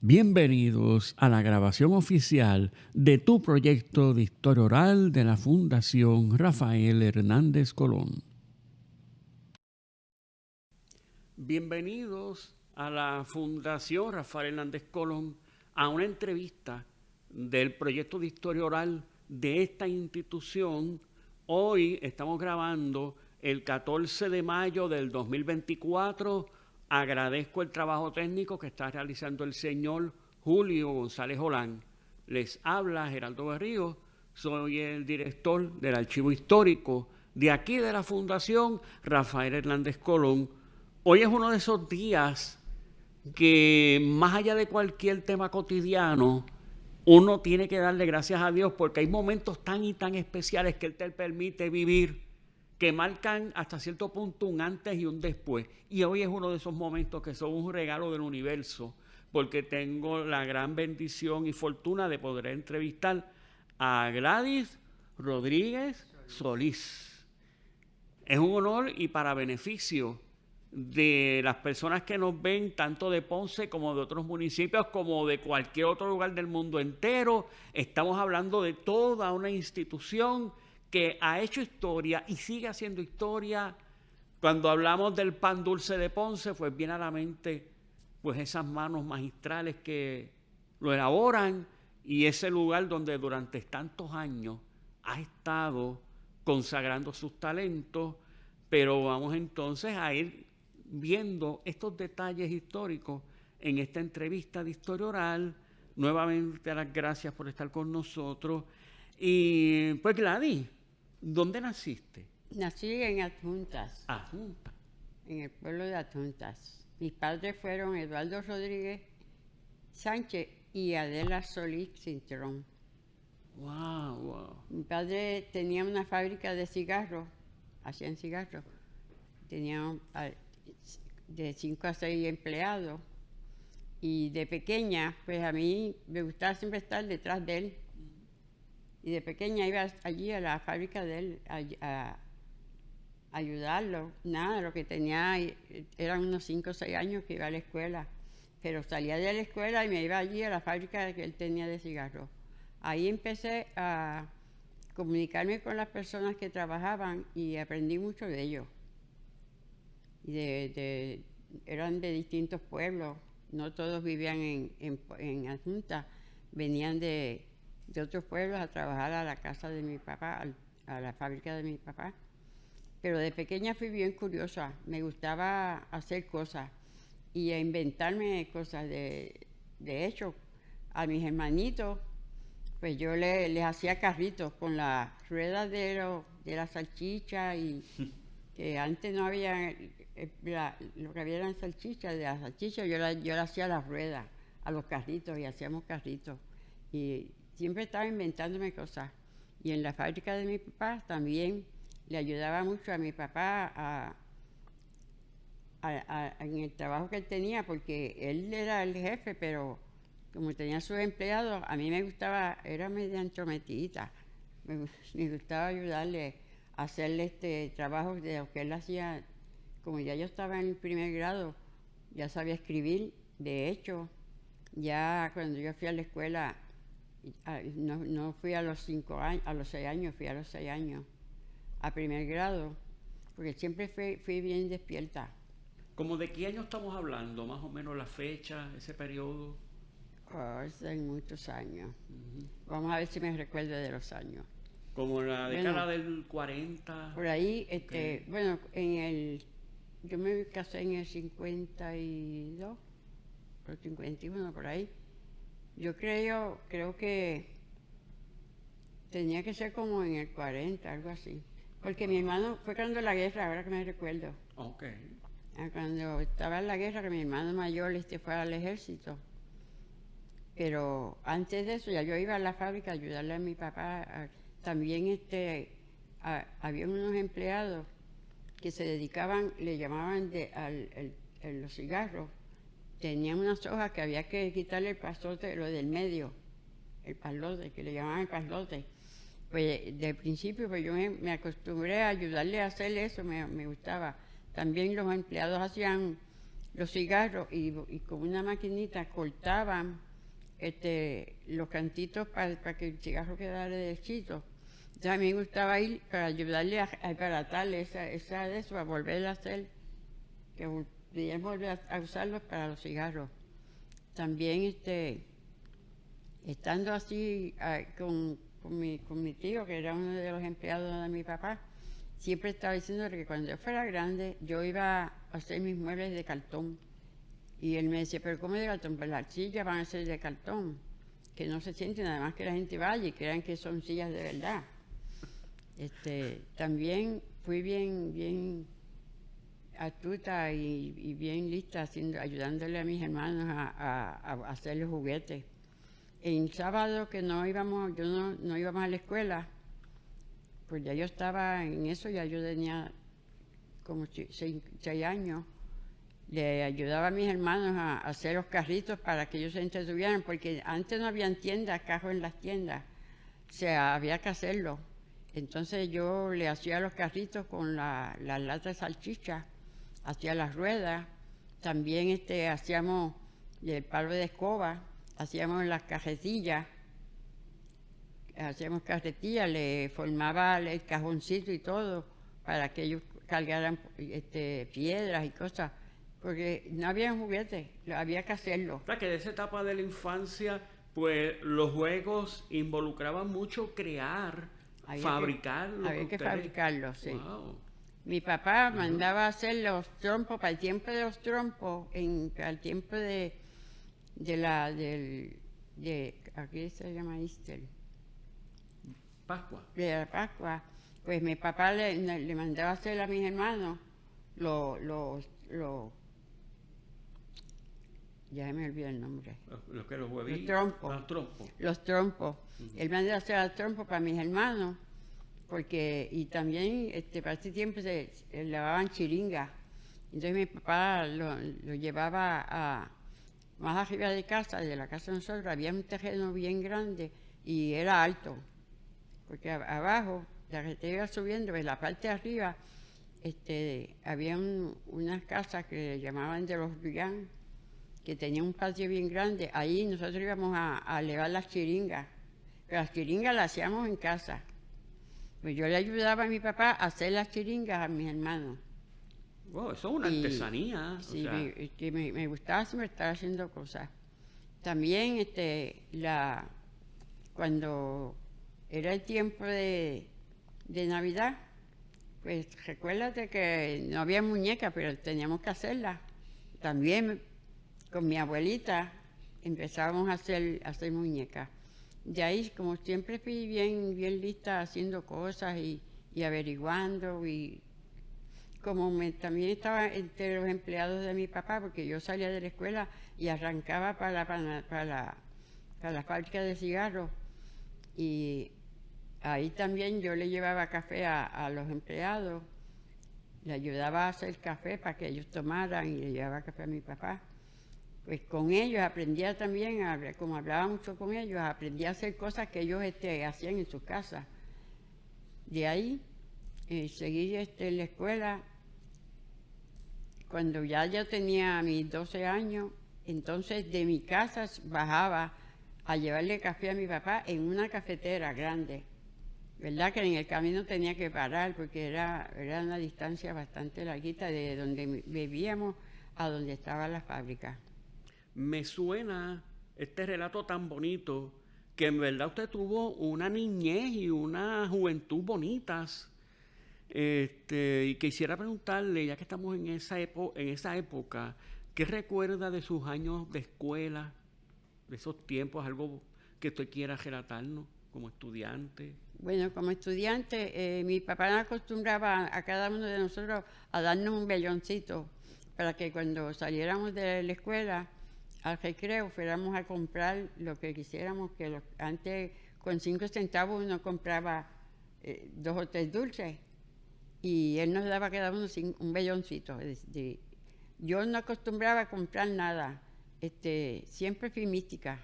Bienvenidos a la grabación oficial de tu proyecto de historia oral de la Fundación Rafael Hernández Colón. Bienvenidos a la Fundación Rafael Hernández Colón a una entrevista del proyecto de historia oral de esta institución. Hoy estamos grabando el 14 de mayo del 2024. Agradezco el trabajo técnico que está realizando el señor Julio González Olán. Les habla Geraldo Berrío, soy el director del Archivo Histórico de aquí de la Fundación Rafael Hernández Colón. Hoy es uno de esos días que, más allá de cualquier tema cotidiano, uno tiene que darle gracias a Dios porque hay momentos tan y tan especiales que Él te permite vivir, que marcan hasta cierto punto un antes y un después. Y hoy es uno de esos momentos que son un regalo del universo, porque tengo la gran bendición y fortuna de poder entrevistar a Gladys Rodríguez Solís. Es un honor y para beneficio de las personas que nos ven, tanto de Ponce como de otros municipios, como de cualquier otro lugar del mundo entero. Estamos hablando de toda una institución que ha hecho historia y sigue haciendo historia. Cuando hablamos del pan dulce de Ponce, pues viene a la mente pues esas manos magistrales que lo elaboran y ese lugar donde durante tantos años ha estado consagrando sus talentos. Pero vamos entonces a ir viendo estos detalles históricos en esta entrevista de historia oral. Nuevamente las gracias por estar con nosotros. Y pues Gladys, ¿dónde naciste? Nací en Adjuntas, Adjunta. en el pueblo de Adjuntas. Mis padres fueron Eduardo Rodríguez Sánchez y Adela Solís Cintrón. Wow. Mi padre tenía una fábrica de cigarros, hacían cigarros. Tenían de 5 a 6 empleados. Y de pequeña, pues a mí me gustaba siempre estar detrás de él. Y de pequeña iba allí a la fábrica de él a ayudarlo. Nada, lo que tenía eran unos 5 o 6 años que iba a la escuela. Pero salía de la escuela y me iba allí a la fábrica que él tenía de cigarros. Ahí empecé a comunicarme con las personas que trabajaban y aprendí mucho de ellos. Y eran de distintos pueblos, no todos vivían en Adjunta, venían de otros pueblos a trabajar a la casa de mi papá, a la fábrica de mi papá. Pero de pequeña fui bien curiosa, me gustaba hacer cosas y a inventarme cosas. De hecho, a mis hermanitos, pues yo les hacía carritos con las ruedas de la salchicha y que antes no había, lo que había eran salchichas, de la salchicha yo le hacía las ruedas a los carritos y hacíamos carritos. Y siempre estaba inventándome cosas. Y en la fábrica de mi papá también le ayudaba mucho a mi papá en el trabajo que él tenía, porque él era el jefe, pero como tenía sus empleados, a mí me gustaba, era media entrometidita, me gustaba ayudarle a hacerle trabajo de lo que él hacía. Como ya yo estaba en el primer grado, ya sabía escribir. De hecho, ya cuando yo fui a la escuela, no fui a los 5 años, a los 6 años, fui a los 6 años, a primer grado, porque siempre fui bien despierta. ¿Cómo de qué año estamos hablando? Más o menos la fecha, ese periodo. Hace muchos años. Vamos a ver si me recuerdo de los años. Como la década del 40. Por ahí, Okay. bueno, yo me casé en el 52, o 51, por ahí. Yo creo que tenía que ser como en el 40, algo así. Porque mi hermano, fue cuando la guerra, ahora que me recuerdo. Ok. Cuando estaba en la guerra, que mi hermano mayor fue al ejército. Pero antes de eso, ya yo iba a la fábrica a ayudarle a mi papá. También había unos empleados que se dedicaban, le llamaban los cigarros. Tenían unas hojas que había que quitarle el pasote, lo del medio, el paslote, que le llamaban el paslote. Pues de principio pues yo me acostumbré a ayudarle a hacer eso, me gustaba. También los empleados hacían los cigarros y con una maquinita cortaban los cantitos para que el cigarro quedara derechito. Entonces a mí me gustaba ir para ayudarle a aparatar esa de eso, a volver a hacer, que podían volver a usarlos para los cigarros. También estando así con mi tío, que era uno de los empleados de mi papá, siempre estaba diciendo que cuando yo fuera grande yo iba a hacer mis muebles de cartón. Y él me decía, pero ¿cómo de cartón? Pues las sillas van a ser de cartón, que no se sienten, nada más que la gente vaya y crean que son sillas de verdad. También fui bien astuta y bien lista ayudándole a mis hermanos a hacer los juguetes. En sábado que no íbamos a la escuela, pues ya yo estaba en eso, ya yo tenía como 6 años. Le ayudaba a mis hermanos a hacer los carritos para que ellos se entretuvieran, porque antes no habían tiendas, cajos en las tiendas, o sea, había que hacerlo. Entonces yo le hacía los carritos con las latas de salchicha, hacía las ruedas, también hacíamos el palo de escoba, hacíamos las carretillas, le formaba el cajoncito y todo para que ellos cargaran piedras y cosas, porque no había juguetes, había que hacerlo. O sea, que de esa etapa de la infancia, pues los juegos involucraban mucho fabricarlos. Había que fabricarlos, sí. Wow. Mi papá mandaba a hacer los trompos, para el tiempo de los trompos, para el tiempo aquí se llama Easter. Pascua. De la Pascua, pues mi papá le mandaba a hacer a mis hermanos ya me olvidé el nombre. Los huevitos. Los trompos. Él mandaba a hacer los trompos para mis hermanos, y también para ese tiempo se lavaban chiringas. Entonces mi papá lo llevaba más arriba de la casa de nosotros, había un terreno bien grande y era alto, porque abajo, la gente iba subiendo, en la parte de arriba, había unas casas que le llamaban de los Rillán, que tenían un patio bien grande. Ahí nosotros íbamos a elevar las chiringas, pero las chiringas las hacíamos en casa. Pues yo le ayudaba a mi papá a hacer las chiringas a mis hermanos. Wow, eso es una artesanía. Sí, me gustaba siempre estar haciendo cosas. También cuando era el tiempo de Navidad, pues recuérdate que no había muñecas, pero teníamos que hacerlas. También con mi abuelita empezábamos a hacer muñecas. De ahí, como siempre fui bien lista haciendo cosas y averiguando, y como también estaba entre los empleados de mi papá, porque yo salía de la escuela y arrancaba para la fábrica de cigarros, y ahí también yo le llevaba café a los empleados, le ayudaba a hacer café para que ellos tomaran, y le llevaba café a mi papá. Pues con ellos aprendía también, como hablaba mucho con ellos, aprendí a hacer cosas que ellos hacían en sus casas. De ahí seguí en la escuela. Cuando ya yo tenía mis 12 años, entonces de mi casa bajaba a llevarle café a mi papá en una cafetera grande. ¿Verdad? Que en el camino tenía que parar porque era una distancia bastante larguita de donde vivíamos a donde estaba la fábrica. Me suena este relato tan bonito, que en verdad usted tuvo una niñez y una juventud bonitas. Y quisiera preguntarle, ya que estamos en esa época, ¿qué recuerda de sus años de escuela, de esos tiempos, algo que usted quiera relatarnos como estudiante? Bueno, como estudiante, mi papá nos acostumbraba a cada uno de nosotros a darnos un velloncito para que cuando saliéramos de la escuela, al recreo, fuéramos a comprar lo que quisiéramos, que antes con 5 centavos uno compraba 2 o 3 dulces, y él nos daba a cada uno un velloncito. Yo no acostumbraba a comprar nada, siempre fui mística.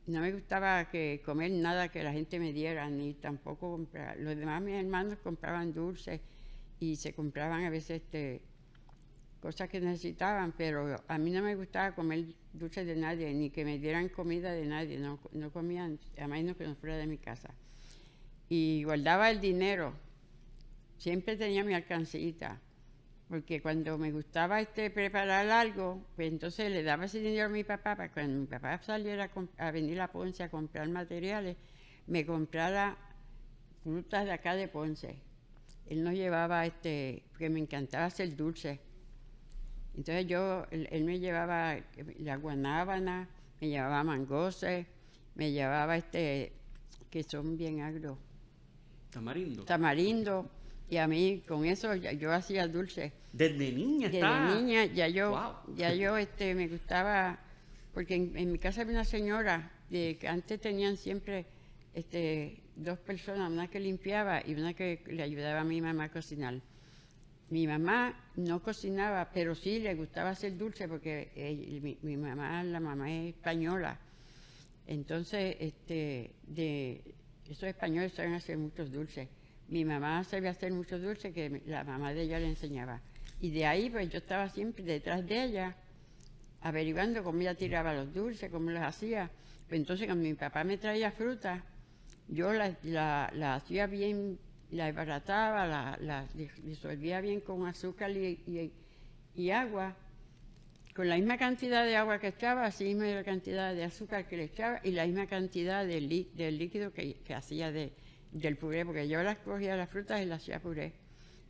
No me gustaba comer nada que la gente me diera, ni tampoco comprar. Los demás mis hermanos compraban dulces y se compraban a veces cosas que necesitaban, pero a mí no me gustaba comer dulces de nadie, ni que me dieran comida de nadie, no comían, a menos que no fuera de mi casa. Y guardaba el dinero, siempre tenía mi alcancita, porque cuando me gustaba preparar algo, pues entonces le daba ese dinero a mi papá para que cuando mi papá saliera a venir a Ponce a comprar materiales, me comprara frutas de acá de Ponce. Él nos llevaba, porque me encantaba hacer dulces. Entonces él me llevaba la guanábana, me llevaba mangoses, me llevaba que son bien agros. Tamarindo. Tamarindo. Y a mí con eso yo hacía dulces. Desde niña está. Desde niña Wow. me gustaba, porque en mi casa había una señora que antes tenían siempre dos personas, una que limpiaba y una que le ayudaba a mi mamá a cocinar. Mi mamá no cocinaba, pero sí le gustaba hacer dulce porque mi mamá, la mamá es española. Entonces, esos españoles saben hacer muchos dulces. Mi mamá sabía hacer muchos dulces que la mamá de ella le enseñaba. Y de ahí, pues yo estaba siempre detrás de ella, averiguando cómo ella tiraba los dulces, cómo los hacía. Pues entonces, cuando mi papá me traía fruta, yo la hacía bien, la desbarataba, la disolvía bien con azúcar y agua. Con la misma cantidad de agua que echaba, así misma la cantidad de azúcar que le echaba y la misma cantidad del líquido que hacía del puré, porque yo las cogía las frutas y las hacía puré.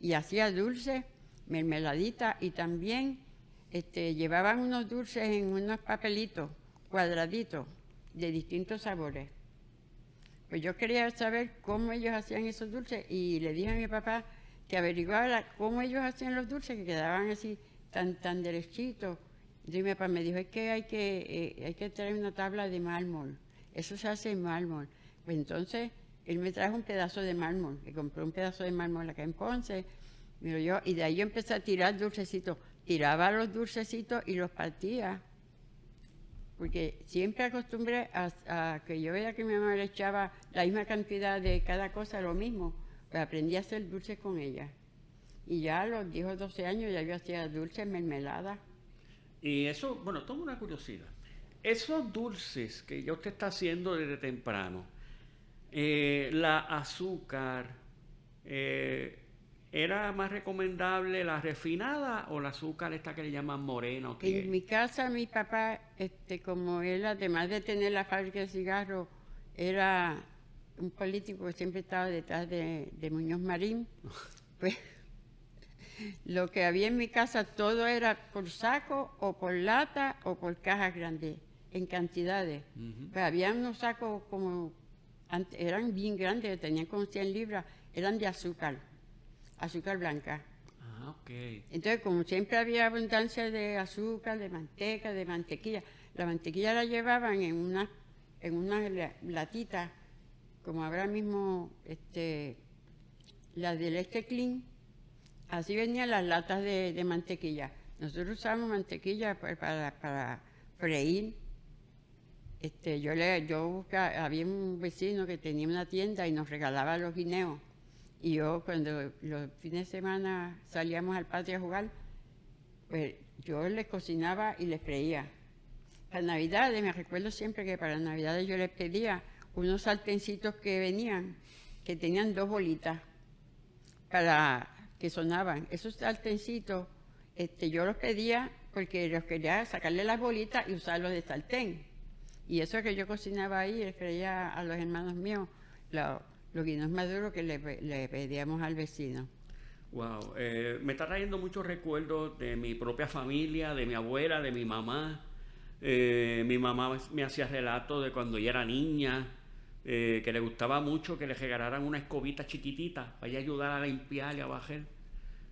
Y hacía dulce, mermeladita y también llevaban unos dulces en unos papelitos cuadraditos de distintos sabores. Pues yo quería saber cómo ellos hacían esos dulces y le dije a mi papá que averiguara cómo ellos hacían los dulces que quedaban así tan derechitos. Entonces mi papá me dijo, es que hay que traer una tabla de mármol, eso se hace en mármol. Pues entonces él me trajo un pedazo de mármol, me compró un pedazo de mármol acá en Ponce, y de ahí yo empecé a tirar dulcecitos, tiraba los dulcecitos y los partía. Porque siempre acostumbré a que yo veía que mi mamá le echaba la misma cantidad de cada cosa, lo mismo, pues aprendí a hacer dulces con ella. Y ya a los 10 o 12 años ya yo hacía dulces, mermeladas. Y eso, bueno, tengo una curiosidad. Esos dulces que ya usted está haciendo desde temprano, la azúcar, ¿era más recomendable la refinada o la azúcar esta que le llaman morena? ¿O qué? En mi casa, mi papá, como él, además de tener la fábrica de cigarros, era un político que siempre estaba detrás de Muñoz Marín, pues lo que había en mi casa todo era por saco o por lata o por cajas grandes, en cantidades. Pues había unos sacos eran bien grandes, tenían como 100 libras, eran de azúcar blanca. Ah, ok. Entonces, como siempre había abundancia de azúcar, de manteca, de mantequilla, la mantequilla la llevaban en una latita, como ahora mismo la de leche clean, así venían las latas de mantequilla. Nosotros usábamos mantequilla para freír. Había un vecino que tenía una tienda y nos regalaba los guineos. Y yo cuando los fines de semana salíamos al patio a jugar, pues yo les cocinaba y les freía. Para Navidades, me recuerdo siempre que para Navidades yo les pedía unos sartencitos que venían, que tenían 2 bolitas, para que sonaban. Esos sartencitos, yo los pedía porque los quería sacarle las bolitas y usarlos de sartén. Y eso que yo cocinaba ahí, les freía a los hermanos míos, los guineos maduros que le pedíamos al vecino. Wow, me está trayendo muchos recuerdos de mi propia familia, de mi abuela, de mi mamá. Mi mamá me hacía relatos de cuando ella era niña, que le gustaba mucho que le regalaran una escobita chiquitita para ella ayudar a limpiar y a bajar.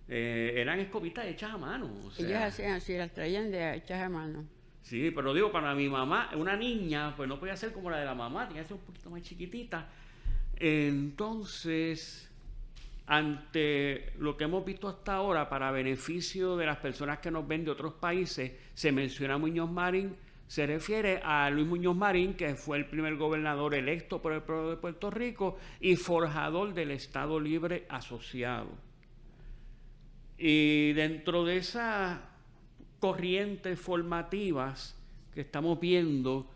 Eran escobitas hechas a mano. O sea, ellos hacían así, las traían hechas a mano. Sí, pero digo, para mi mamá, una niña, pues no podía ser como la de la mamá, tenía que ser un poquito más chiquitita. Entonces, ante lo que hemos visto hasta ahora, para beneficio de las personas que nos ven de otros países, se menciona Muñoz Marín, se refiere a Luis Muñoz Marín, que fue el primer gobernador electo por el pueblo de Puerto Rico y forjador del Estado Libre Asociado. Y dentro de esa corrientes formativas que estamos viendo,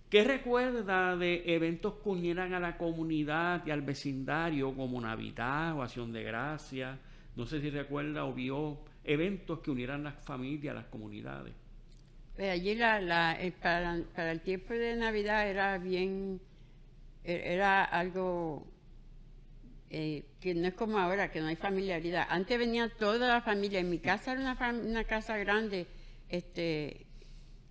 ¿qué recuerda de eventos que unieran a la comunidad y al vecindario, como Navidad o Acción de Gracia? No sé si recuerda o vio eventos que unieran las familias, las comunidades. Pues allí para el tiempo de Navidad era bien, era algo que no es como ahora, que no hay familiaridad. Antes venía toda la familia. En mi casa era una casa grande.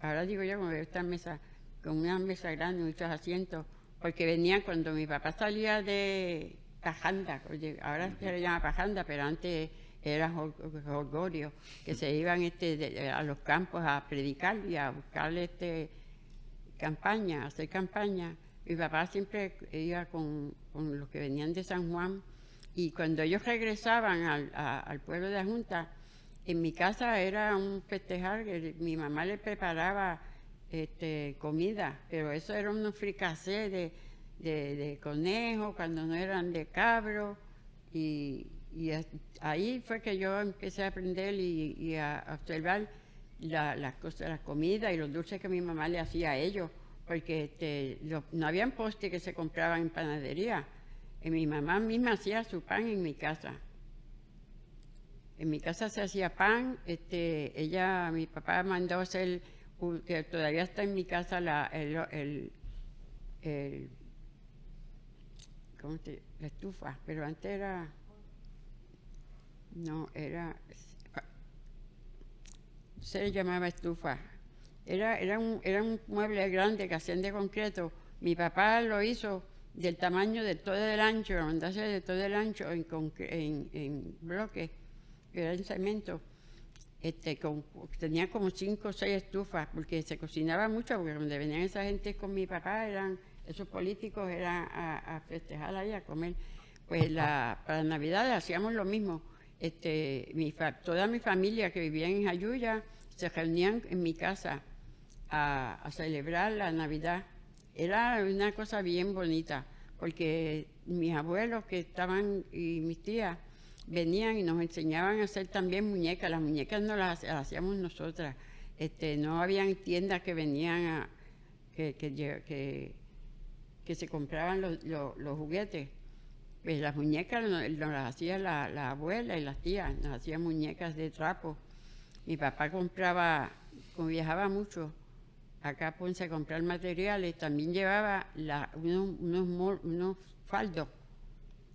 Ahora digo yo, como esta mesa, con una mesa grande, muchos asientos, porque venían cuando mi papá salía de pajanda, ahora se le llama pajanda, pero antes era jolgorio, que se iban a los campos a predicar y a buscar campaña, hacer campaña. Mi papá siempre iba con los que venían de San Juan, y cuando ellos regresaban al pueblo de la Junta, en mi casa era un festejar, que mi mamá le preparaba comida, pero eso era unos fricasés de conejo, cuando no eran de cabro, y ahí fue que yo empecé a aprender y a observar las cosas, la comida y los dulces que mi mamá le hacía a ellos, porque no habían postres que se compraban en panadería. Y mi mamá misma hacía su pan en mi casa. En mi casa se hacía pan. Mi papá mandó a hacer, que todavía está en mi casa, la estufa, pero antes era, no, se le llamaba estufa. Era un mueble grande que hacían de concreto. Mi papá lo hizo del tamaño de todo el ancho, lo mandó a hacer de todo el ancho en bloque, que era en cemento. Tenía como 5 o 6 estufas, porque se cocinaba mucho, porque donde venían esa gente con mi papá, esos políticos eran a festejar ahí, a comer. Pues para Navidad hacíamos lo mismo. Toda mi familia que vivía en Jayuya se reunían en mi casa a celebrar la Navidad. Era una cosa bien bonita, porque mis abuelos que estaban y mis tías venían y nos enseñaban a hacer también muñecas. Las muñecas no las hacíamos nosotras. No habían tiendas que venían que se compraban los juguetes. Pues las muñecas nos las hacía la abuela y las tías, nos hacían muñecas de trapo. Mi papá compraba, como viajaba mucho, acá a Ponce a comprar materiales, también llevaba unos faldos.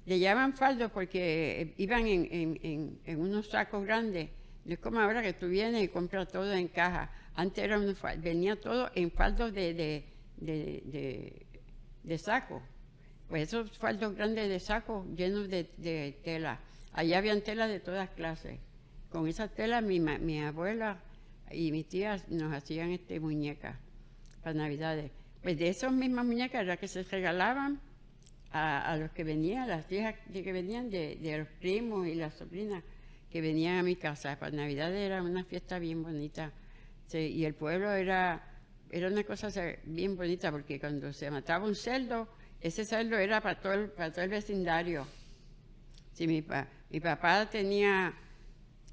Le llaman faldos porque iban en unos sacos grandes. No es como ahora que tú vienes y compras todo en caja. Antes venía todo en faldos de saco. Pues esos faldos grandes de saco llenos de tela. Allá habían telas de todas clases. Con esas telas mi abuela y mis tías nos hacían muñecas para Navidades. Pues de esas mismas muñecas era que se regalaban a los que venían, las hijas que venían de los primos y las sobrinas que venían a mi casa. Para Navidades era una fiesta bien bonita. Y el pueblo era una cosa bien bonita, porque cuando se mataba un cerdo, ese cerdo era para todo el vecindario. Sí, mi papá tenía,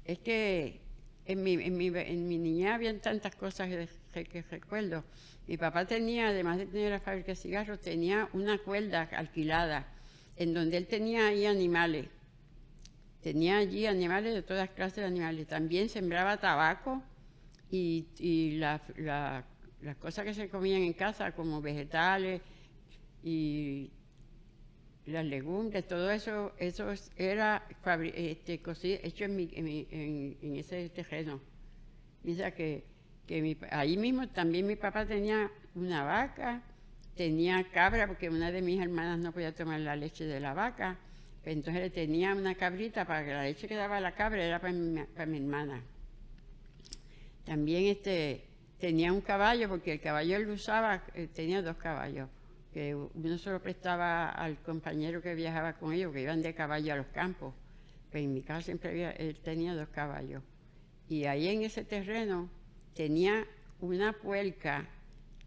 es que en mi niñez habían tantas cosas que recuerdo. Mi papá tenía, además de tener la fábrica de cigarros, tenía una cuerda alquilada, en donde él tenía ahí animales. Tenía allí animales de todas clases de animales. También sembraba tabaco y las cosas que se comían en casa, como vegetales y las legumbres, todo eso era hecho en ese terreno. Dice que ahí mismo también mi papá tenía una vaca, tenía cabra, porque una de mis hermanas no podía tomar la leche de la vaca, entonces le tenía una cabrita para que la leche que daba la cabra era para mi hermana. También tenía un caballo, porque el caballo él usaba, tenía 2 caballos, que uno se lo prestaba al compañero que viajaba con ellos, que iban de caballo a los campos. Pues en mi casa siempre él tenía 2 caballos. Y ahí en ese terreno tenía una puerca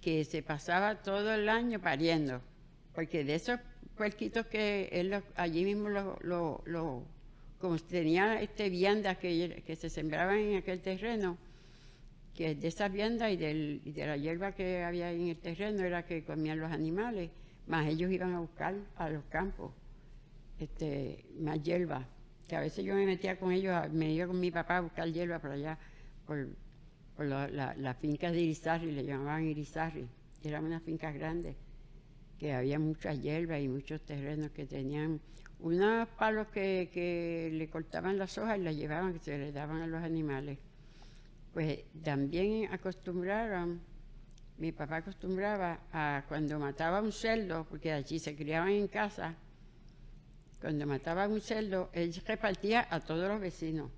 que se pasaba todo el año pariendo, porque de esos puerquitos que él allí mismo como tenía viandas que se sembraban en aquel terreno, que de esas viandas y de la hierba que había en el terreno era que comían los animales, más ellos iban a buscar a los campos más hierba. Que a veces yo me metía con ellos, me iba con mi papá a buscar hierba por allá, por las fincas de Irizarry, le llamaban Irizarry, eran unas fincas grandes, que había muchas hierbas y muchos terrenos que tenían unos palos que le cortaban las hojas y las llevaban, que se les daban a los animales. Pues también mi papá acostumbraba a cuando mataba un cerdo, porque allí se criaban en casa, cuando mataba un cerdo, él repartía a todos los vecinos.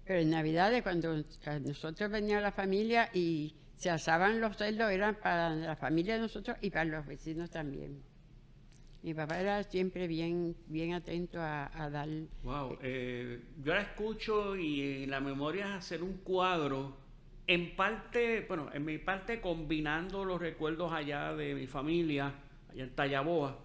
Pero en Navidades, cuando nosotros venía la familia y se asaban los cerdos, eran para la familia de nosotros y para los vecinos también. Mi papá era siempre bien atento a dar... Wow, yo la escucho y la memoria es hacer un cuadro, en parte, bueno, en mi parte combinando los recuerdos allá de mi familia, allá en Tallaboa,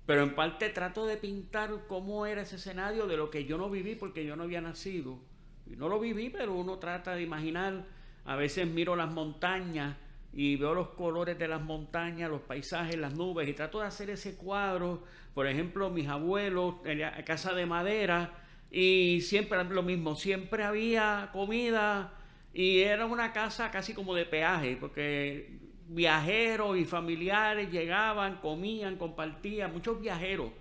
pero en parte trato de pintar cómo era ese escenario de lo que yo no viví porque yo no había nacido. Y no lo viví, pero uno trata de imaginar. A veces miro las montañas y veo los colores de las montañas, los paisajes, las nubes, y trato de hacer ese cuadro. Por ejemplo, mis abuelos en la casa de madera, y siempre lo mismo, siempre había comida y era una casa casi como de peaje, porque viajeros y familiares llegaban, comían, compartían, muchos viajeros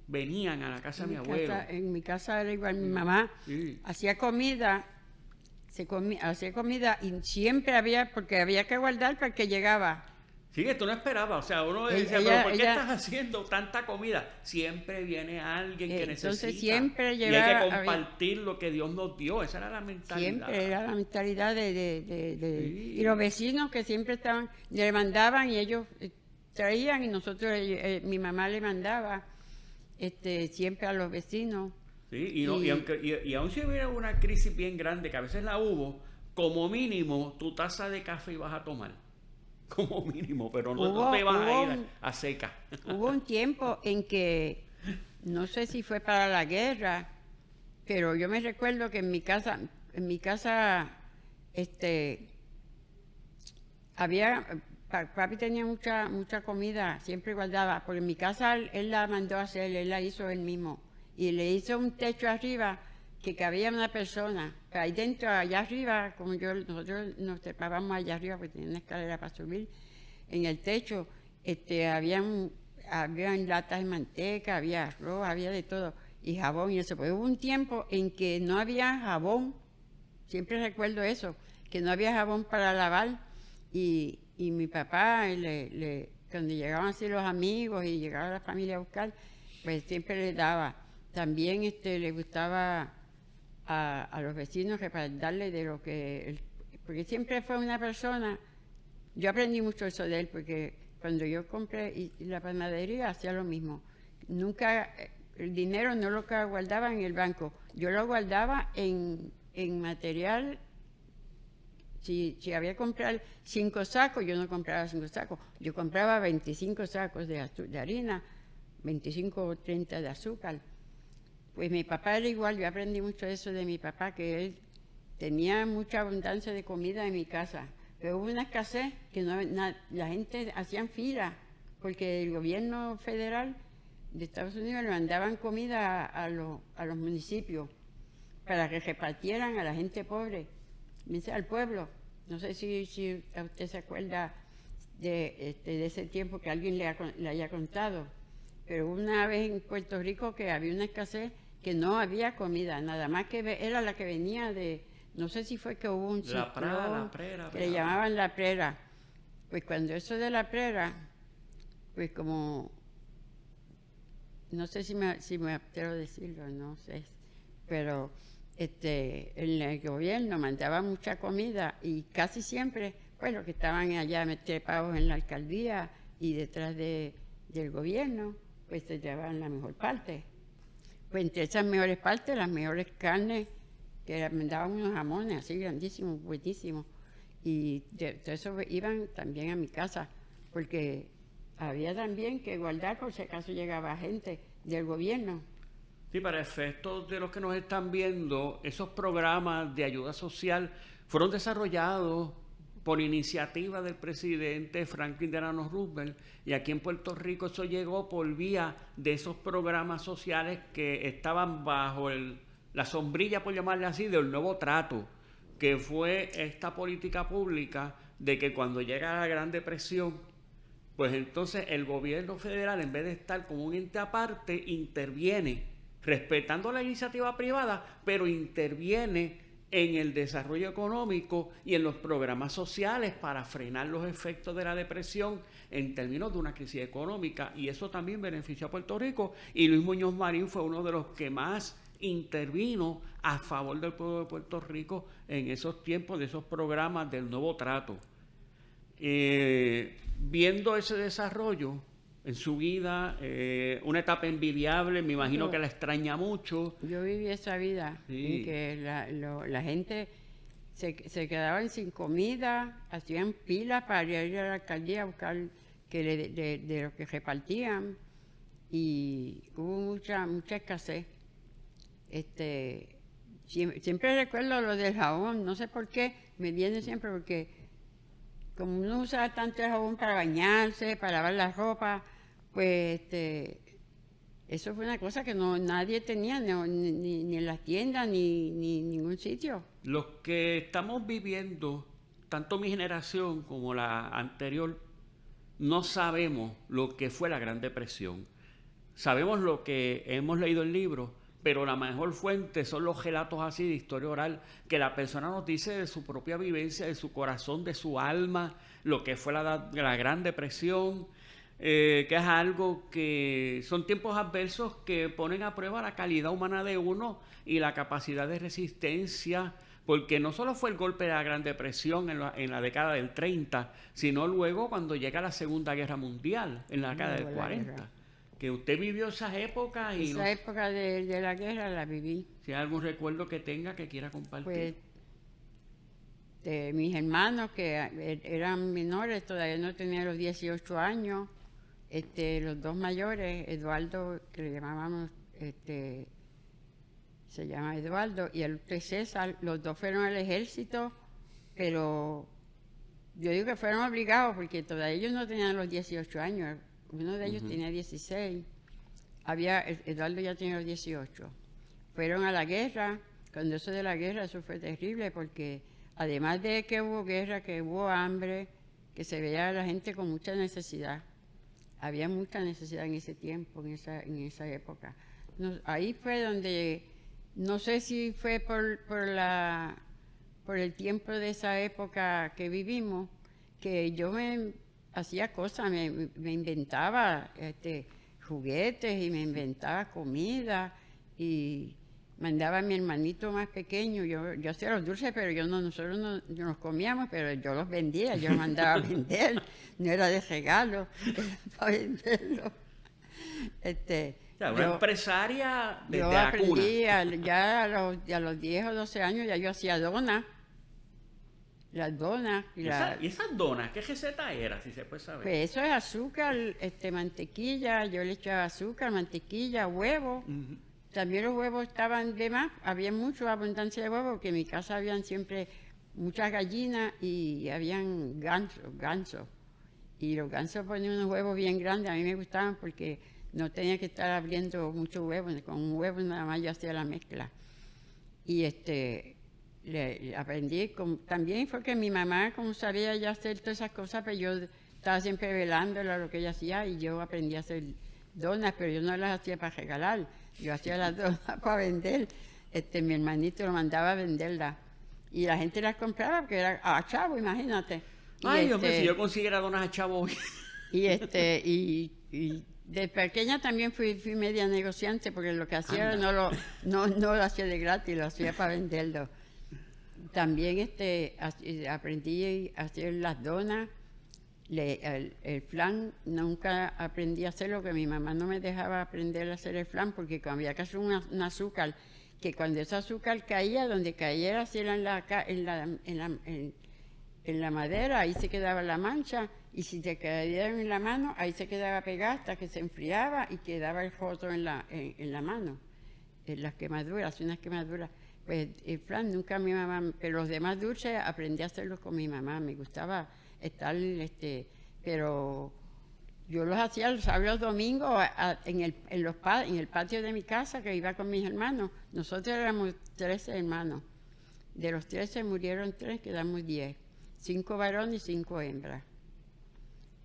venían a la casa de mi abuelo. En mi casa era igual, mi mamá hacía comida, hacía comida y siempre había, porque había que guardar para el que llegaba. Sí, que tú no esperabas, o sea, uno decía, pero ¿por qué estás haciendo tanta comida? Siempre viene alguien que necesita. Entonces siempre y hay que compartir lo que Dios nos dio, esa era la mentalidad. Siempre era la mentalidad y los vecinos que siempre estaban, le mandaban y ellos traían y nosotros, mi mamá le mandaba siempre a los vecinos. Sí, y aún si hubiera una crisis bien grande, que a veces la hubo, como mínimo tu taza de café ibas a tomar. Como mínimo, pero no te vas a ir a seca. Hubo un tiempo en que, no sé si fue para la guerra, pero yo me recuerdo que en mi casa papi tenía mucha comida, siempre guardaba, porque en mi casa él la mandó a hacer, él la hizo él mismo, y le hizo un techo arriba que cabía una persona. Ahí dentro, allá arriba, nosotros nos trepábamos allá arriba porque tenía una escalera para subir, en el techo habían latas de manteca, había arroz, había de todo, y jabón y eso. Pues hubo un tiempo en que no había jabón, siempre recuerdo eso, que no había jabón para lavar, y mi papá, cuando llegaban así los amigos y llegaba la familia a buscar, pues siempre le daba. También le gustaba a los vecinos darle de lo que... porque siempre fue una persona... Yo aprendí mucho eso de él, porque cuando yo compré la panadería hacía lo mismo. Nunca... el dinero no lo guardaba en el banco, yo lo guardaba en material. Si había que comprar 5 sacos, yo no compraba 5 sacos, yo compraba 25 sacos de harina, 25 o 30 de azúcar. Pues mi papá era igual, yo aprendí mucho de eso de mi papá, que él tenía mucha abundancia de comida en mi casa, pero hubo una escasez que la gente hacían fila, porque el gobierno federal de Estados Unidos le mandaban comida a los municipios para que repartieran a la gente pobre, al pueblo. No sé si usted se acuerda de ese tiempo que alguien le haya contado, pero una vez en Puerto Rico que había una escasez, que no había comida, nada más que era la que venía no sé si fue que hubo un ciclón, la prera, que le llamaban la prera. Pues cuando eso de la prera, pues como, no sé si me atrevo a decirlo, no sé, pero el gobierno mandaba mucha comida y casi siempre, pues los que estaban allá trepados en la alcaldía y detrás del gobierno, pues se llevaban la mejor parte. Pues entre esas mejores partes, las mejores carnes, que me daban unos jamones así grandísimos, buenísimos. Y de eso iban también a mi casa, porque había también que guardar por si acaso llegaba gente del gobierno. Sí, para efectos de los que nos están viendo, esos programas de ayuda social fueron desarrollados por iniciativa del presidente Franklin Delano Roosevelt, y aquí en Puerto Rico eso llegó por vía de esos programas sociales que estaban bajo la sombrilla, por llamarle así, del Nuevo Trato, que fue esta política pública de que cuando llega la Gran Depresión, pues entonces el gobierno federal, en vez de estar como un ente aparte, interviene, respetando la iniciativa privada, pero interviene en el desarrollo económico y en los programas sociales para frenar los efectos de la depresión en términos de una crisis económica, y eso también benefició a Puerto Rico, y Luis Muñoz Marín fue uno de los que más intervino a favor del pueblo de Puerto Rico en esos tiempos de esos programas del Nuevo Trato. Viendo ese desarrollo en su vida, una etapa envidiable, me imagino que la extraña mucho. Yo viví esa vida Sí. en que la gente se quedaban sin comida, hacían filas para ir a la alcaldía a buscar de lo que repartían, y hubo mucha escasez. Siempre recuerdo lo del jabón, no sé por qué, me viene siempre porque como uno usaba tanto el jabón para bañarse, para lavar la ropa, pues eso fue una cosa que nadie tenía, ni en las tiendas, ni ningún sitio. Los que estamos viviendo, tanto mi generación como la anterior, no sabemos lo que fue la Gran Depresión. Sabemos lo que hemos leído en libros, pero la mejor fuente son los relatos así de historia oral, que la persona nos dice de su propia vivencia, de su corazón, de su alma, lo que fue la Gran Depresión, que es algo que son tiempos adversos que ponen a prueba la calidad humana de uno y la capacidad de resistencia, porque no solo fue el golpe de la Gran Depresión en la década del 30, sino luego cuando llega la Segunda Guerra Mundial, en la década del 40. Que usted vivió esas épocas y esa época de la guerra la viví. Si hay algún recuerdo que tenga que quiera compartir. Pues de mis hermanos que eran menores, todavía no tenían los 18 años, los dos mayores, Eduardo, que le llamábamos, se llama Eduardo, y el César, los dos fueron al ejército, pero yo digo que fueron obligados porque todavía ellos no tenían los 18 años. Uno de ellos tenía 16, Eduardo ya tenía los 18. Fueron a la guerra. Cuando eso de la guerra, eso fue terrible porque además de que hubo guerra, que hubo hambre, que se veía a la gente con mucha necesidad. Había mucha necesidad en ese tiempo, en esa época. Ahí fue donde, no sé si fue por el tiempo de esa época que vivimos, que yo hacía cosas, me inventaba juguetes y me inventaba comida y mandaba a mi hermanito más pequeño. Yo hacía los dulces, pero nosotros no nos comíamos, pero yo los vendía, yo los mandaba a vender, no era de regalo, era para venderlo. Una empresaria desde yo la cuna. aprendí, ya a los 10 o 12 años ya yo hacía donas. Las donas. ¿Y esas donas qué receta era, si se puede saber? Pues eso es azúcar, mantequilla, yo le echaba azúcar, mantequilla, huevo. También los huevos estaban de más, había mucha abundancia de huevos, porque en mi casa habían siempre muchas gallinas y habían gansos. Y los gansos ponían unos huevos bien grandes, a mí me gustaban porque no tenía que estar abriendo muchos huevos, con un huevo nada más yo hacía la mezcla. Y aprendí, también fue que mi mamá, como sabía ya hacer todas esas cosas, pues yo estaba siempre velándola lo que ella hacía y yo aprendí a hacer donas, pero yo no las hacía para regalar, yo hacía las donas para vender. Mi hermanito lo mandaba a venderlas y la gente las compraba porque era a chavo, imagínate. Ay, Dios mío, si yo consiguiera donas a chavo hoy. Y de pequeña también fui media negociante porque lo que hacía no lo hacía de gratis, lo hacía para venderlo. También aprendí a hacer las donas, el flan, nunca aprendí a hacerlo, que mi mamá no me dejaba aprender a hacer el flan porque había que hacer un azúcar, que cuando ese azúcar caía, donde cayera así era en la madera, ahí se quedaba la mancha, y si te caía en la mano, ahí se quedaba pegada hasta que se enfriaba y quedaba el roto en la mano, en las quemaduras, unas quemaduras. Pues el flan nunca mi mamá, pero los demás dulces aprendí a hacerlos con mi mamá. Me gustaba estar, pero yo los hacía los sábados y los domingos en el patio de mi casa que iba con mis hermanos. Nosotros éramos 13 hermanos. De los 13 murieron 3, quedamos 10. 5 varones y 5 hembras.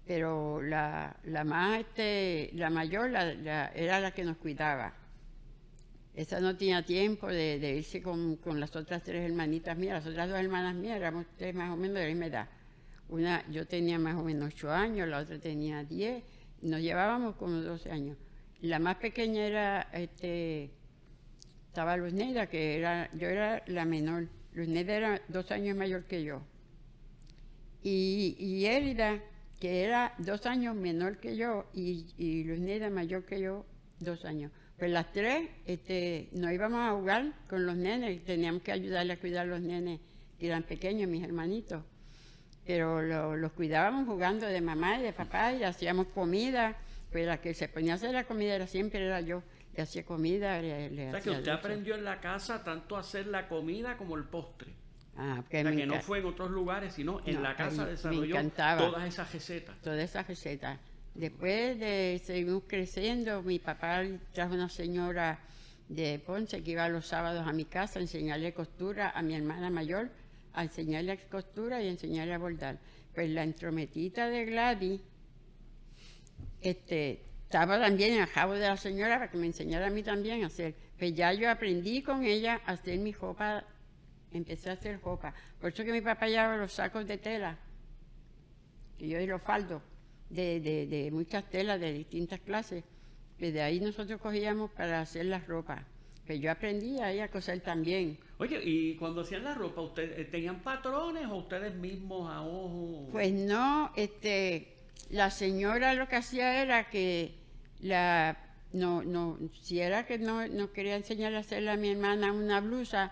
Pero la mayor era la que nos cuidaba. Esa no tenía tiempo de irse con las otras 3 hermanitas mías. Las otras 2 hermanas mías éramos 3 más o menos de la misma edad. Yo tenía más o menos 8 años, la otra tenía 10. Nos llevábamos como 12 años. La más pequeña estaba Luz Neida, yo era la menor. Luz Neida era 2 años mayor que yo. Y Érida, que era 2 años menor que yo, y Luz Neida mayor que yo, 2 años. Pues las 3 nos íbamos a jugar con los nenes, teníamos que ayudarle a cuidar a los nenes que eran pequeños, mis hermanitos. Pero los cuidábamos jugando de mamá y de papá y hacíamos comida. Pues la que se ponía a hacer la comida siempre era yo. Le hacía comida, le O sea, que usted aprendió en la casa tanto a hacer la comida como el postre. Ah, o sea, que no fue en otros lugares, sino en la casa desarrolló todas esas recetas. Todas esas recetas. Después de seguimos creciendo, mi papá trajo una señora de Ponce que iba los sábados a mi casa a enseñarle costura a mi hermana mayor, a enseñarle costura y enseñarle a bordar. Pues la entrometita de Gladys estaba también a cabo de la señora para que me enseñara a mí también a hacer. Pues ya yo aprendí con ella a hacer mi ropa, empecé a hacer ropa. Por eso que mi papá llevaba los sacos de tela, y yo y los faldos, de muchas telas de distintas clases. Desde ahí nosotros cogíamos para hacer las ropas. Pues yo aprendí ahí a coser también. Oye, y cuando hacían la ropa, ¿ustedes tenían patrones o ustedes mismos a ojo? Pues no, la señora lo que hacía era que si era que no quería enseñarle a hacerle a mi hermana una blusa,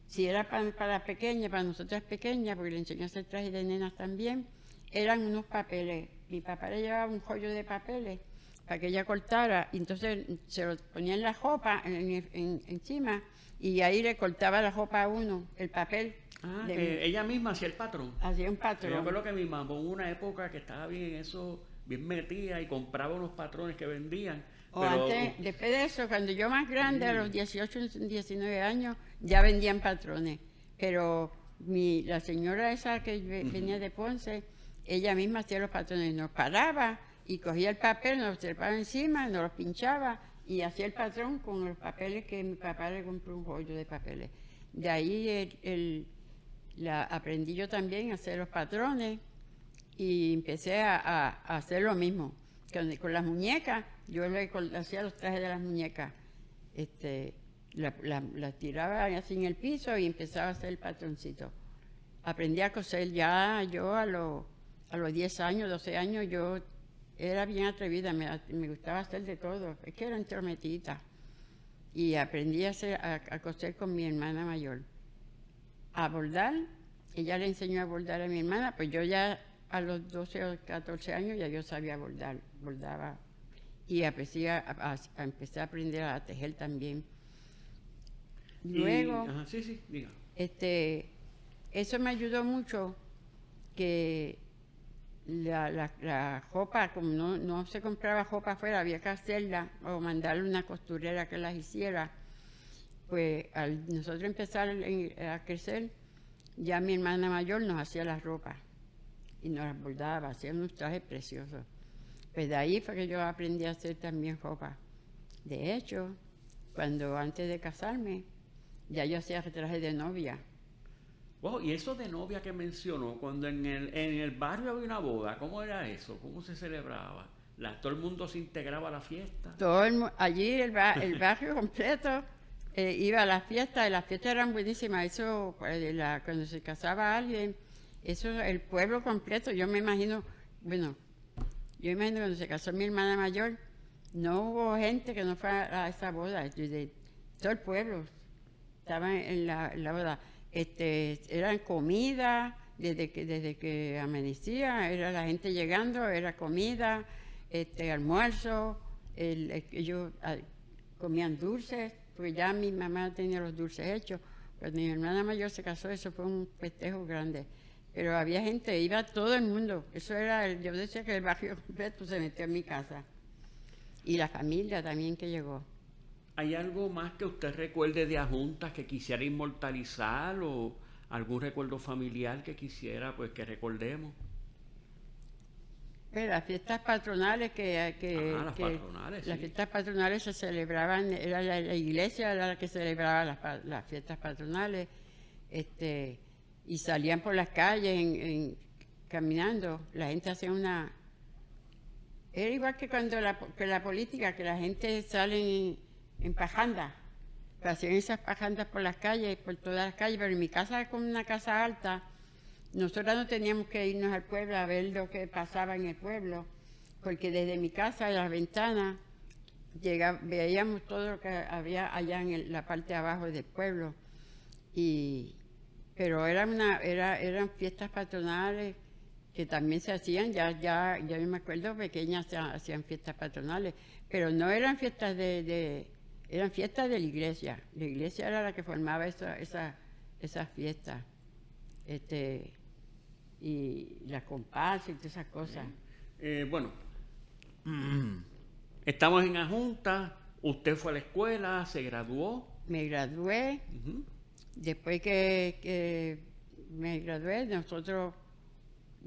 si era para pequeña, para nosotras pequeñas, porque le enseñó a hacer trajes de nenas también, eran unos papeles. Mi papá le llevaba un rollo de papeles para que ella cortara, y entonces se lo ponía en la ropa encima, y ahí le cortaba la ropa a uno, el papel. Que ella misma hacía el patrón. Hacía un patrón. Yo creo que mi mamá hubo una época que estaba bien eso, bien metida y compraba unos patrones que vendían. Después de eso, cuando yo más grande, a los 18, 19 años, ya vendían patrones. Pero la señora esa que venía de Ponce, ella misma hacía los patrones. Nos paraba y cogía el papel, nos lo trepaba encima, nos los pinchaba y hacía el patrón con los papeles que mi papá le compró un rollo de papeles. De ahí aprendí yo también a hacer los patrones y empecé a hacer lo mismo. Con las muñecas, yo hacía los trajes de las muñecas. Las tiraba así en el piso y empezaba a hacer el patroncito. Aprendí a coser ya, yo a los 10 años, 12 años, yo era bien atrevida, me gustaba hacer de todo, es que era entrometida. Y aprendí a coser con mi hermana mayor. A bordar, ella le enseñó a bordar a mi hermana, pues yo ya a los 12 o 14 años ya yo sabía bordaba. Y empecé a aprender a tejer también. Luego, diga. Eso me ayudó mucho, que la ropa, como no se compraba ropa afuera, había que hacerla o mandarle una costurera que las hiciera. Pues al nosotros empezar a crecer, ya mi hermana mayor nos hacía las ropas y nos las bordaba, hacía unos trajes preciosos. Pues de ahí fue que yo aprendí a hacer también ropa. De hecho, antes de casarme, ya yo hacía trajes de novia. Wow, y eso de novia que mencionó, cuando en el barrio había una boda, ¿cómo era eso? ¿Cómo se celebraba? ¿Todo el mundo se integraba a la fiesta? Allí el barrio completo iba a las fiestas, y las fiestas eran buenísimas. Eso, cuando se casaba alguien, eso, el pueblo completo, yo me imagino cuando se casó mi hermana mayor, no hubo gente que no fue a esa boda, de todo el pueblo estaba en la boda. Eran comida, desde que amanecía, era la gente llegando, era comida, almuerzo, ellos comían dulces, porque ya mi mamá tenía los dulces hechos. Cuando mi hermana mayor se casó, eso fue un festejo grande. Pero había gente, iba todo el mundo. Eso era, yo decía que el barrio completo se metió en mi casa. Y la familia también que llegó. ¿Hay algo más que usted recuerde de Ajuntas que quisiera inmortalizar o algún recuerdo familiar que quisiera pues que recordemos? Pero las fiestas patronales Las patronales, las sí. fiestas patronales se celebraban, era la iglesia era la que celebraba las fiestas patronales, y salían por las calles caminando, la gente hacía era igual que cuando que la política, que la gente sale en pajanda, que hacían esas pajandas por las calles, por todas las calles, pero en mi casa, como una casa alta, nosotros no teníamos que irnos al pueblo a ver lo que pasaba en el pueblo, porque desde mi casa, de las ventanas, veíamos todo lo que había allá en la parte de abajo del pueblo. Pero eran fiestas patronales que también se hacían, ya yo me acuerdo, pequeñas hacían fiestas patronales, pero no eran fiestas eran fiestas de la iglesia. La iglesia era la que formaba esas fiestas. Y las comparsas y todas esas cosas. Bueno, estamos en Ajunta, usted fue a la escuela, se graduó. Me gradué, Ujú. después que me gradué,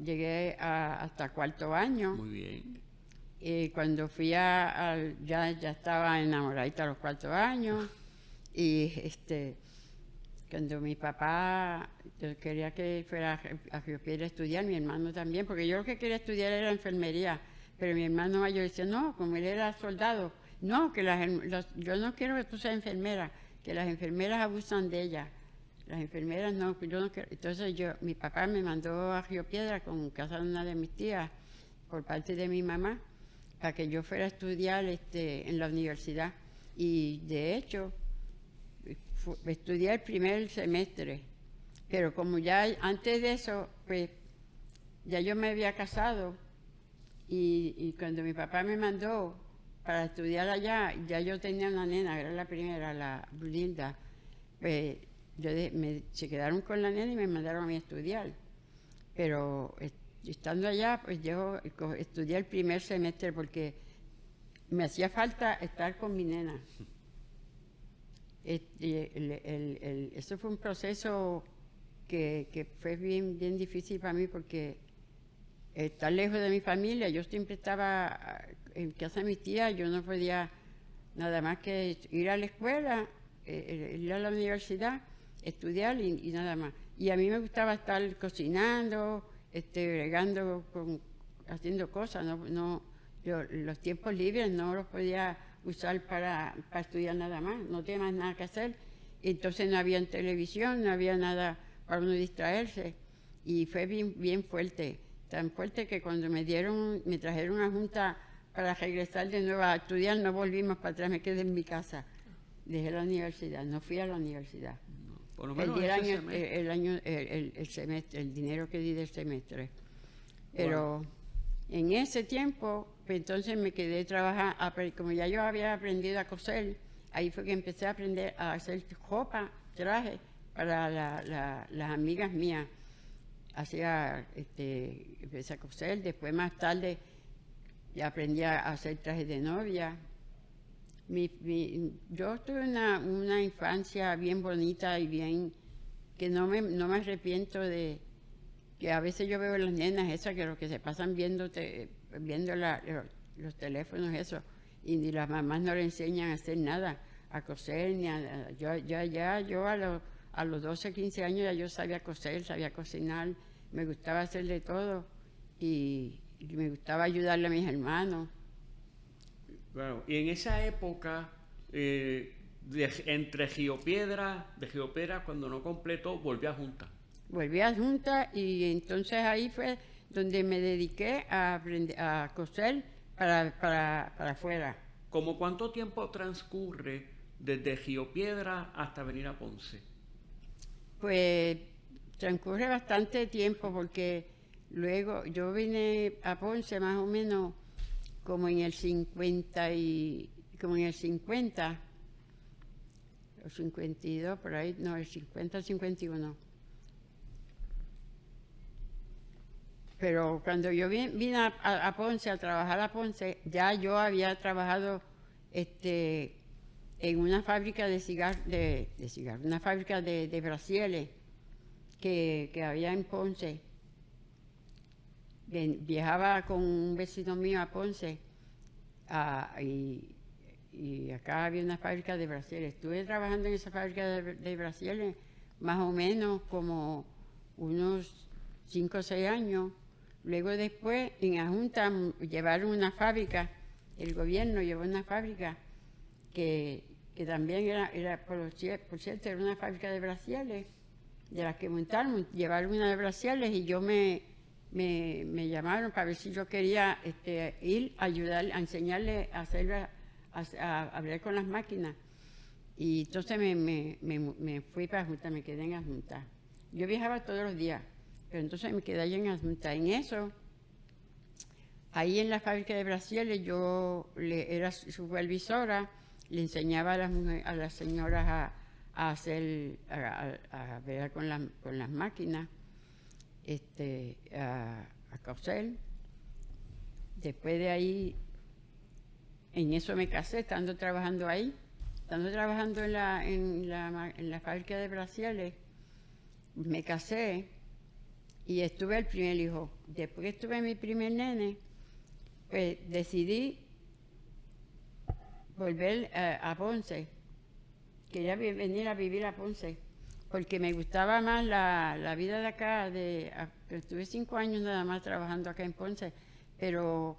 llegué hasta cuarto año. Muy bien. Y cuando fui ya estaba enamoradita a los 4 años. Y cuando mi papá, yo quería que fuera a Río Piedra a estudiar, mi hermano también, porque yo lo que quería estudiar era enfermería, pero mi hermano mayor decía, no, como él era soldado, no, que yo no quiero que tú seas enfermera, que las enfermeras abusan de ella, las enfermeras no, yo no quiero. Entonces mi papá me mandó a Río Piedra con casa de una de mis tías, por parte de mi mamá, para que yo fuera a estudiar en la universidad. Y de hecho, estudié el primer semestre, pero como ya antes de eso, pues ya yo me había casado y cuando mi papá me mandó para estudiar allá, ya yo tenía una nena, era la primera, la Brunilda, pues se quedaron con la nena y me mandaron a mí a estudiar. Pero estando allá, pues yo estudié el primer semestre porque me hacía falta estar con mi nena. Eso fue un proceso que fue bien difícil para mí porque estar lejos de mi familia, yo siempre estaba en casa de mis tías, yo no podía nada más que ir a la escuela, ir a la universidad, estudiar y nada más. Y a mí me gustaba estar cocinando, bregando, haciendo cosas, los tiempos libres no los podía usar para estudiar nada más, no tenía más nada que hacer. Entonces no había televisión, no había nada para uno distraerse. Y fue bien fuerte, tan fuerte que cuando me trajeron a Junta para regresar de nuevo a estudiar, no volvimos para atrás, me quedé en mi casa. Dejé la universidad, no fui a la universidad. Por lo menos el semestre, el dinero que di del semestre. Pero en ese tiempo, pues entonces me quedé trabajando, como ya yo había aprendido a coser, ahí fue que empecé a aprender a hacer ropa, traje para las amigas mías. Empecé a coser, después más tarde ya aprendí a hacer trajes de novia. Yo tuve una infancia bien bonita y que no me arrepiento de, que a veces yo veo las nenas esas que lo que se pasan viendo los teléfonos eso, y ni las mamás no le enseñan a hacer nada, a coser, yo a los 12, 15 años ya yo sabía coser, sabía cocinar, me gustaba hacer de todo y me gustaba ayudarle a mis hermanos. Bueno, y en esa época, entre de Río Piedra, cuando no completó, volvió a Junta. Volví a Junta y entonces ahí fue donde me dediqué a aprender a coser para afuera. ¿Cómo cuánto tiempo transcurre desde Río Piedra hasta venir a Ponce? Pues transcurre bastante tiempo porque luego yo vine a Ponce más o menos como en el 50 o 52, por ahí, no, el 50, 51. Pero cuando yo vine a Ponce, a trabajar a Ponce, ya yo había trabajado en una fábrica de cigarros, una fábrica de brasieles que había en Ponce. Viajaba con un vecino mío a Ponce y acá había una fábrica de brasieles. Estuve trabajando en esa fábrica de brasieles más o menos como unos 5 o 6 años. Luego después en la Junta llevaron una fábrica, el gobierno llevó una fábrica que también era por cierto, era una fábrica de brasieles, de las que montaron, llevaron una de brasieles y yo me llamaron para ver si yo quería ir a ayudar, a enseñarle a hacer, a hablar con las máquinas. Y entonces me fui para la Junta, me quedé en la Junta. Yo viajaba todos los días, pero entonces me quedé allá en la Junta. En eso, ahí en la fábrica de brasieles, yo era supervisora, le enseñaba a las señoras a hacer, a ver con las máquinas, a coser. Después de ahí, en eso me casé, estando trabajando ahí, estando trabajando en la fábrica de brasieles, me casé y estuve el primer hijo. Después que estuve mi primer nene, pues decidí volver a Ponce. Quería venir a vivir a Ponce, porque me gustaba más la vida de acá. Estuve 5 años nada más trabajando acá en Ponce, pero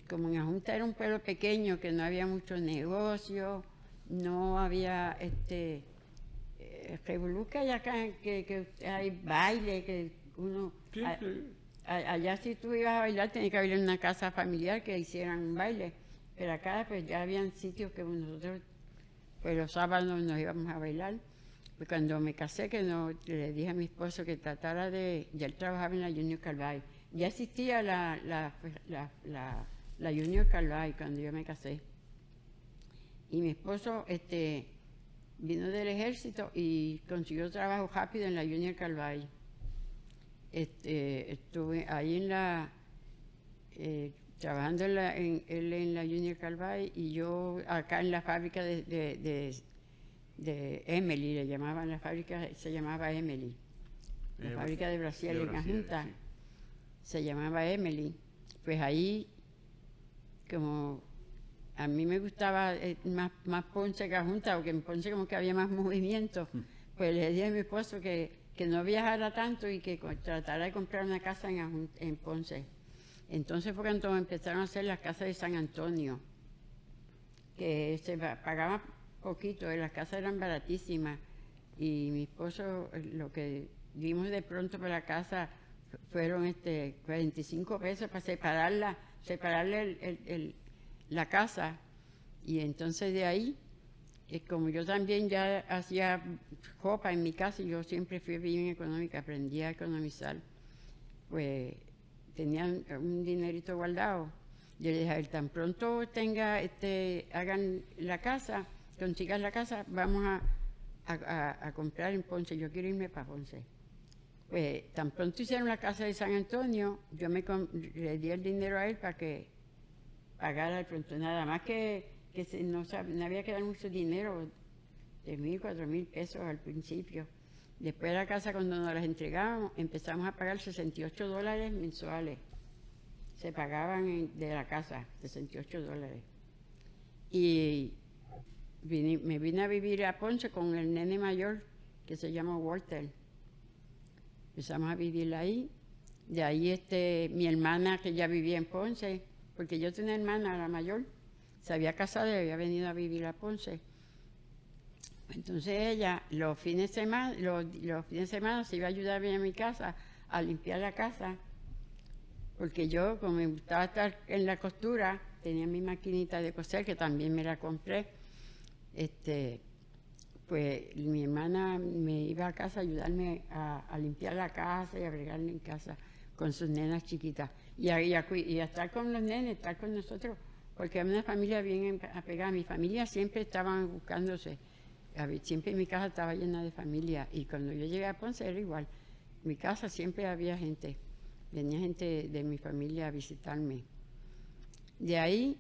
como en la Junta era un pueblo pequeño, que no había muchos negocios, no había revoluca y acá que hay baile, que uno... Sí, sí. Allá si tú ibas a bailar tenías que bailar en una casa familiar que hicieran un baile, pero acá pues ya habían sitios que nosotros pues los sábados nos íbamos a bailar. Pues cuando me casé, que no le dije a mi esposo que tratara ya él trabajaba en la Junior Carvay. Ya existía la Junior Carvay cuando yo me casé. Y mi esposo vino del ejército y consiguió trabajo rápido en la Junior Carvay. Estuve ahí trabajando en la Junior Carvay y yo acá en la fábrica de Emily, le llamaban la fábrica, se llamaba Emily. La fábrica de brasieles en la Junta sí. Se llamaba Emily. Pues ahí, como a mí me gustaba más Ponce que la Junta, porque en Ponce como que había más movimiento, pues le dije a mi esposo que no viajara tanto y que tratara de comprar una casa en Ponce. Entonces fue cuando empezaron a hacer las casas de San Antonio, que se pagaba poquito, las casas eran baratísimas. Y mi esposo, lo que vimos de pronto para la casa fueron 45 pesos para separarle la casa. Y entonces de ahí, como yo también ya hacía ropa en mi casa, y yo siempre fui bien económica, aprendí a economizar, pues tenía un dinerito guardado. Yo le dije a él, tan pronto hagan la casa, consigan la casa, vamos a comprar en Ponce, yo quiero irme para Ponce. Pues tan pronto hicieron la casa de San Antonio, yo le di el dinero a él para que pagara el pronto, nada más que no había que dar mucho dinero, 3,000, 4,000 pesos al principio. Después de la casa, cuando nos las entregábamos, empezamos a pagar $68 mensuales. Se pagaban de la casa, $68. Y me vine a vivir a Ponce con el nene mayor, que se llama Walter. Empezamos a vivir ahí. De ahí mi hermana, que ya vivía en Ponce, porque yo tenía una hermana, la mayor, se había casado y había venido a vivir a Ponce. Entonces ella los fines de semana se iba a ayudarme en mi casa a limpiar la casa, porque yo, como me gustaba estar en la costura, tenía mi maquinita de coser, que también me la compré. Pues mi hermana me iba a casa a ayudarme a limpiar la casa y a bregarle en casa con sus nenas chiquitas. Y a estar con los nenes, estar con nosotros, porque era una familia bien apegada. Mi familia siempre estaban buscándose. siempre mi casa estaba llena de familia y cuando yo llegué a Ponce era igual. En mi casa siempre había gente, venía gente de mi familia a visitarme. De ahí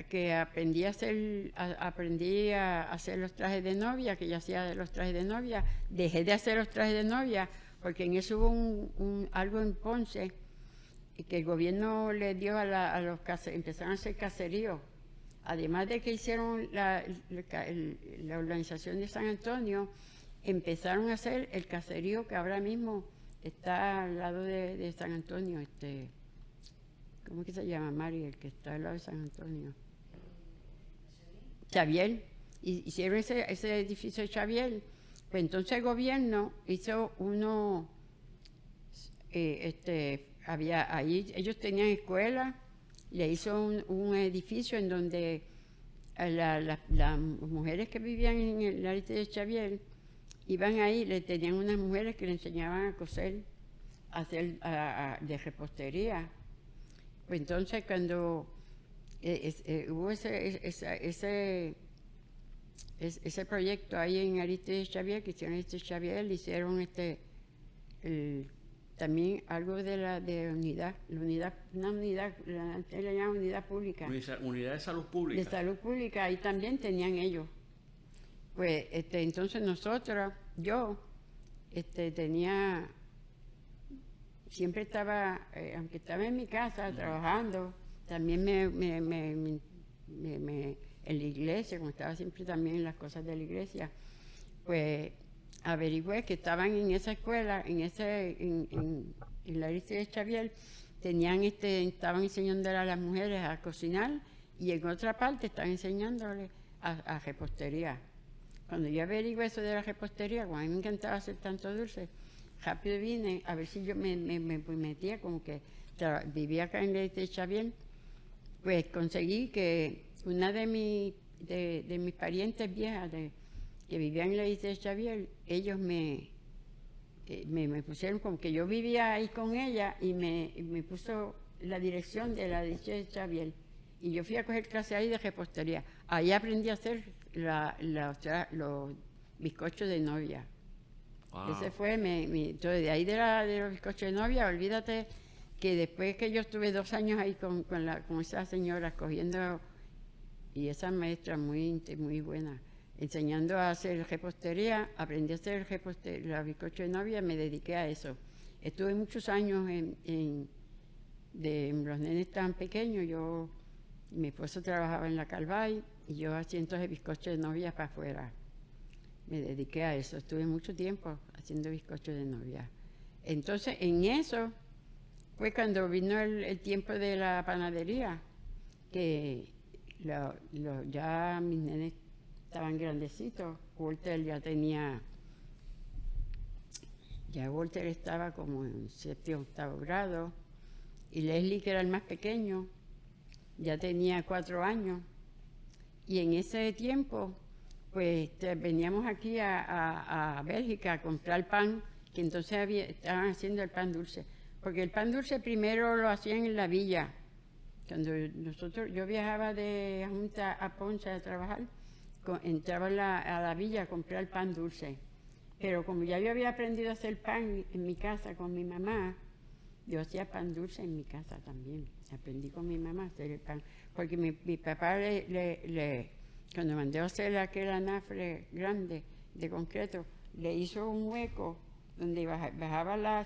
que aprendí a hacer los trajes de novia, que yo hacía los trajes de novia. Dejé de hacer los trajes de novia porque en eso hubo algo en Ponce y que el gobierno le dio a los caseríos, empezaron a hacer caseríos. Además de que hicieron la organización de San Antonio, empezaron a hacer el caserío que ahora mismo está al lado de San Antonio. ¿Cómo que se llama, Mari? El que está al lado de San Antonio. Xavier. Hicieron ese edificio de Xavier. Pues entonces el gobierno hizo había ahí, ellos tenían escuela, le hizo un edificio en donde las mujeres que vivían en el área de Xavier iban ahí, le tenían unas mujeres que le enseñaban a coser, a hacer de repostería. Pues entonces cuando hubo ese proyecto ahí en Aristides Xavier, que hicieron Xavier, le hicieron también algo de unidad, una unidad, antes le llamaban unidad pública. Unidad de salud pública. De salud pública, ahí también tenían ellos. Pues entonces nosotros, yo, siempre estaba, aunque estaba en mi casa trabajando, también en la iglesia, como estaba siempre también en las cosas de la iglesia, pues averigüé que estaban en esa escuela, en la Aristides Xavier, estaban enseñándole a las mujeres a cocinar y en otra parte estaban enseñándole a repostería. Cuando yo averigué eso de la repostería, como a mí me encantaba hacer tanto dulce, rápido vine a ver si yo me metía, como que vivía acá en la Aristides Xavier, pues conseguí que una de mis parientes viejas que vivían en la Aristides Xavier, ellos me pusieron como que yo vivía ahí con ella y me puso la dirección de la Aristides Xavier. Y yo fui a coger clase ahí de repostería. Ahí aprendí a hacer los bizcochos de novia. Wow. Ese fue entonces de ahí de los bizcochos de novia, olvídate que después que yo estuve 2 años ahí con esa señora cogiendo, y esa maestra muy buena, enseñando a hacer repostería, aprendí a hacer los bizcochos de novia, me dediqué a eso. Estuve muchos años los nenes tan pequeños, mi esposo trabajaba en la Calvay y yo hacía entonces bizcochos de novia para afuera. Me dediqué a eso, estuve mucho tiempo haciendo bizcochos de novia. Entonces, en eso fue cuando vino el tiempo de la panadería, que ya mis nenes estaban grandecitos. Walter Walter estaba como en 7º o 8º grado, y Leslie, que era el más pequeño, ya tenía 4 años. Y en ese tiempo, pues veníamos aquí a Bélgica a comprar pan, que entonces estaban haciendo el pan dulce. Porque el pan dulce primero lo hacían en la villa. Cuando yo viajaba de Junta a Ponce a trabajar, entraba a la villa a comprar pan dulce. Pero como ya yo había aprendido a hacer pan en mi casa con mi mamá, yo hacía pan dulce en mi casa también. Aprendí con mi mamá a hacer el pan. Porque mi papá cuando mandó a hacer aquel anafre grande de concreto, le hizo un hueco donde bajaba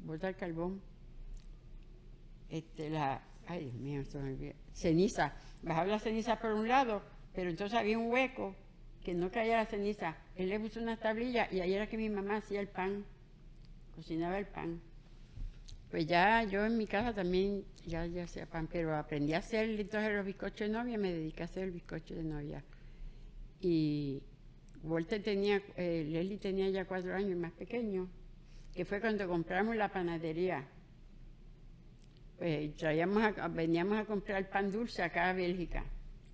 botar carbón, ay Dios mío, se me olvidó, ceniza, bajaba la ceniza por un lado, pero entonces había un hueco que no caía la ceniza. Él le puso una tablilla y ahí era que mi mamá hacía el pan, cocinaba el pan. Pues ya yo en mi casa también ya hacía pan, pero aprendí a hacer entonces los bizcochos de novia, me dediqué a hacer el bizcocho de novia. Y Walter Leslie tenía ya 4 años, más pequeño, que fue cuando compramos la panadería. Pues veníamos a comprar pan dulce acá a Bélgica.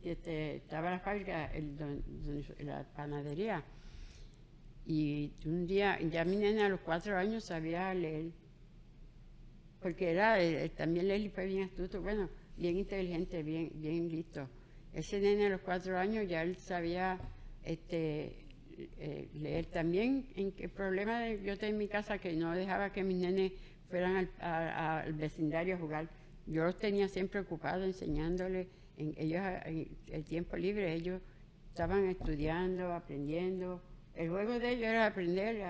Estaba la fábrica, la panadería. Y un día, ya mi nena a los 4 años sabía leer. Porque también Leslie fue bien astuto. Bueno, bien inteligente, bien listo. Ese nene a los 4 años ya él sabía leer también. El problema yo tenía en mi casa que no dejaba que mis nenes fueran al vecindario a jugar. Yo los tenía siempre ocupados enseñándoles. Ellos, en el tiempo libre, ellos estaban estudiando, aprendiendo. El juego de ellos era aprender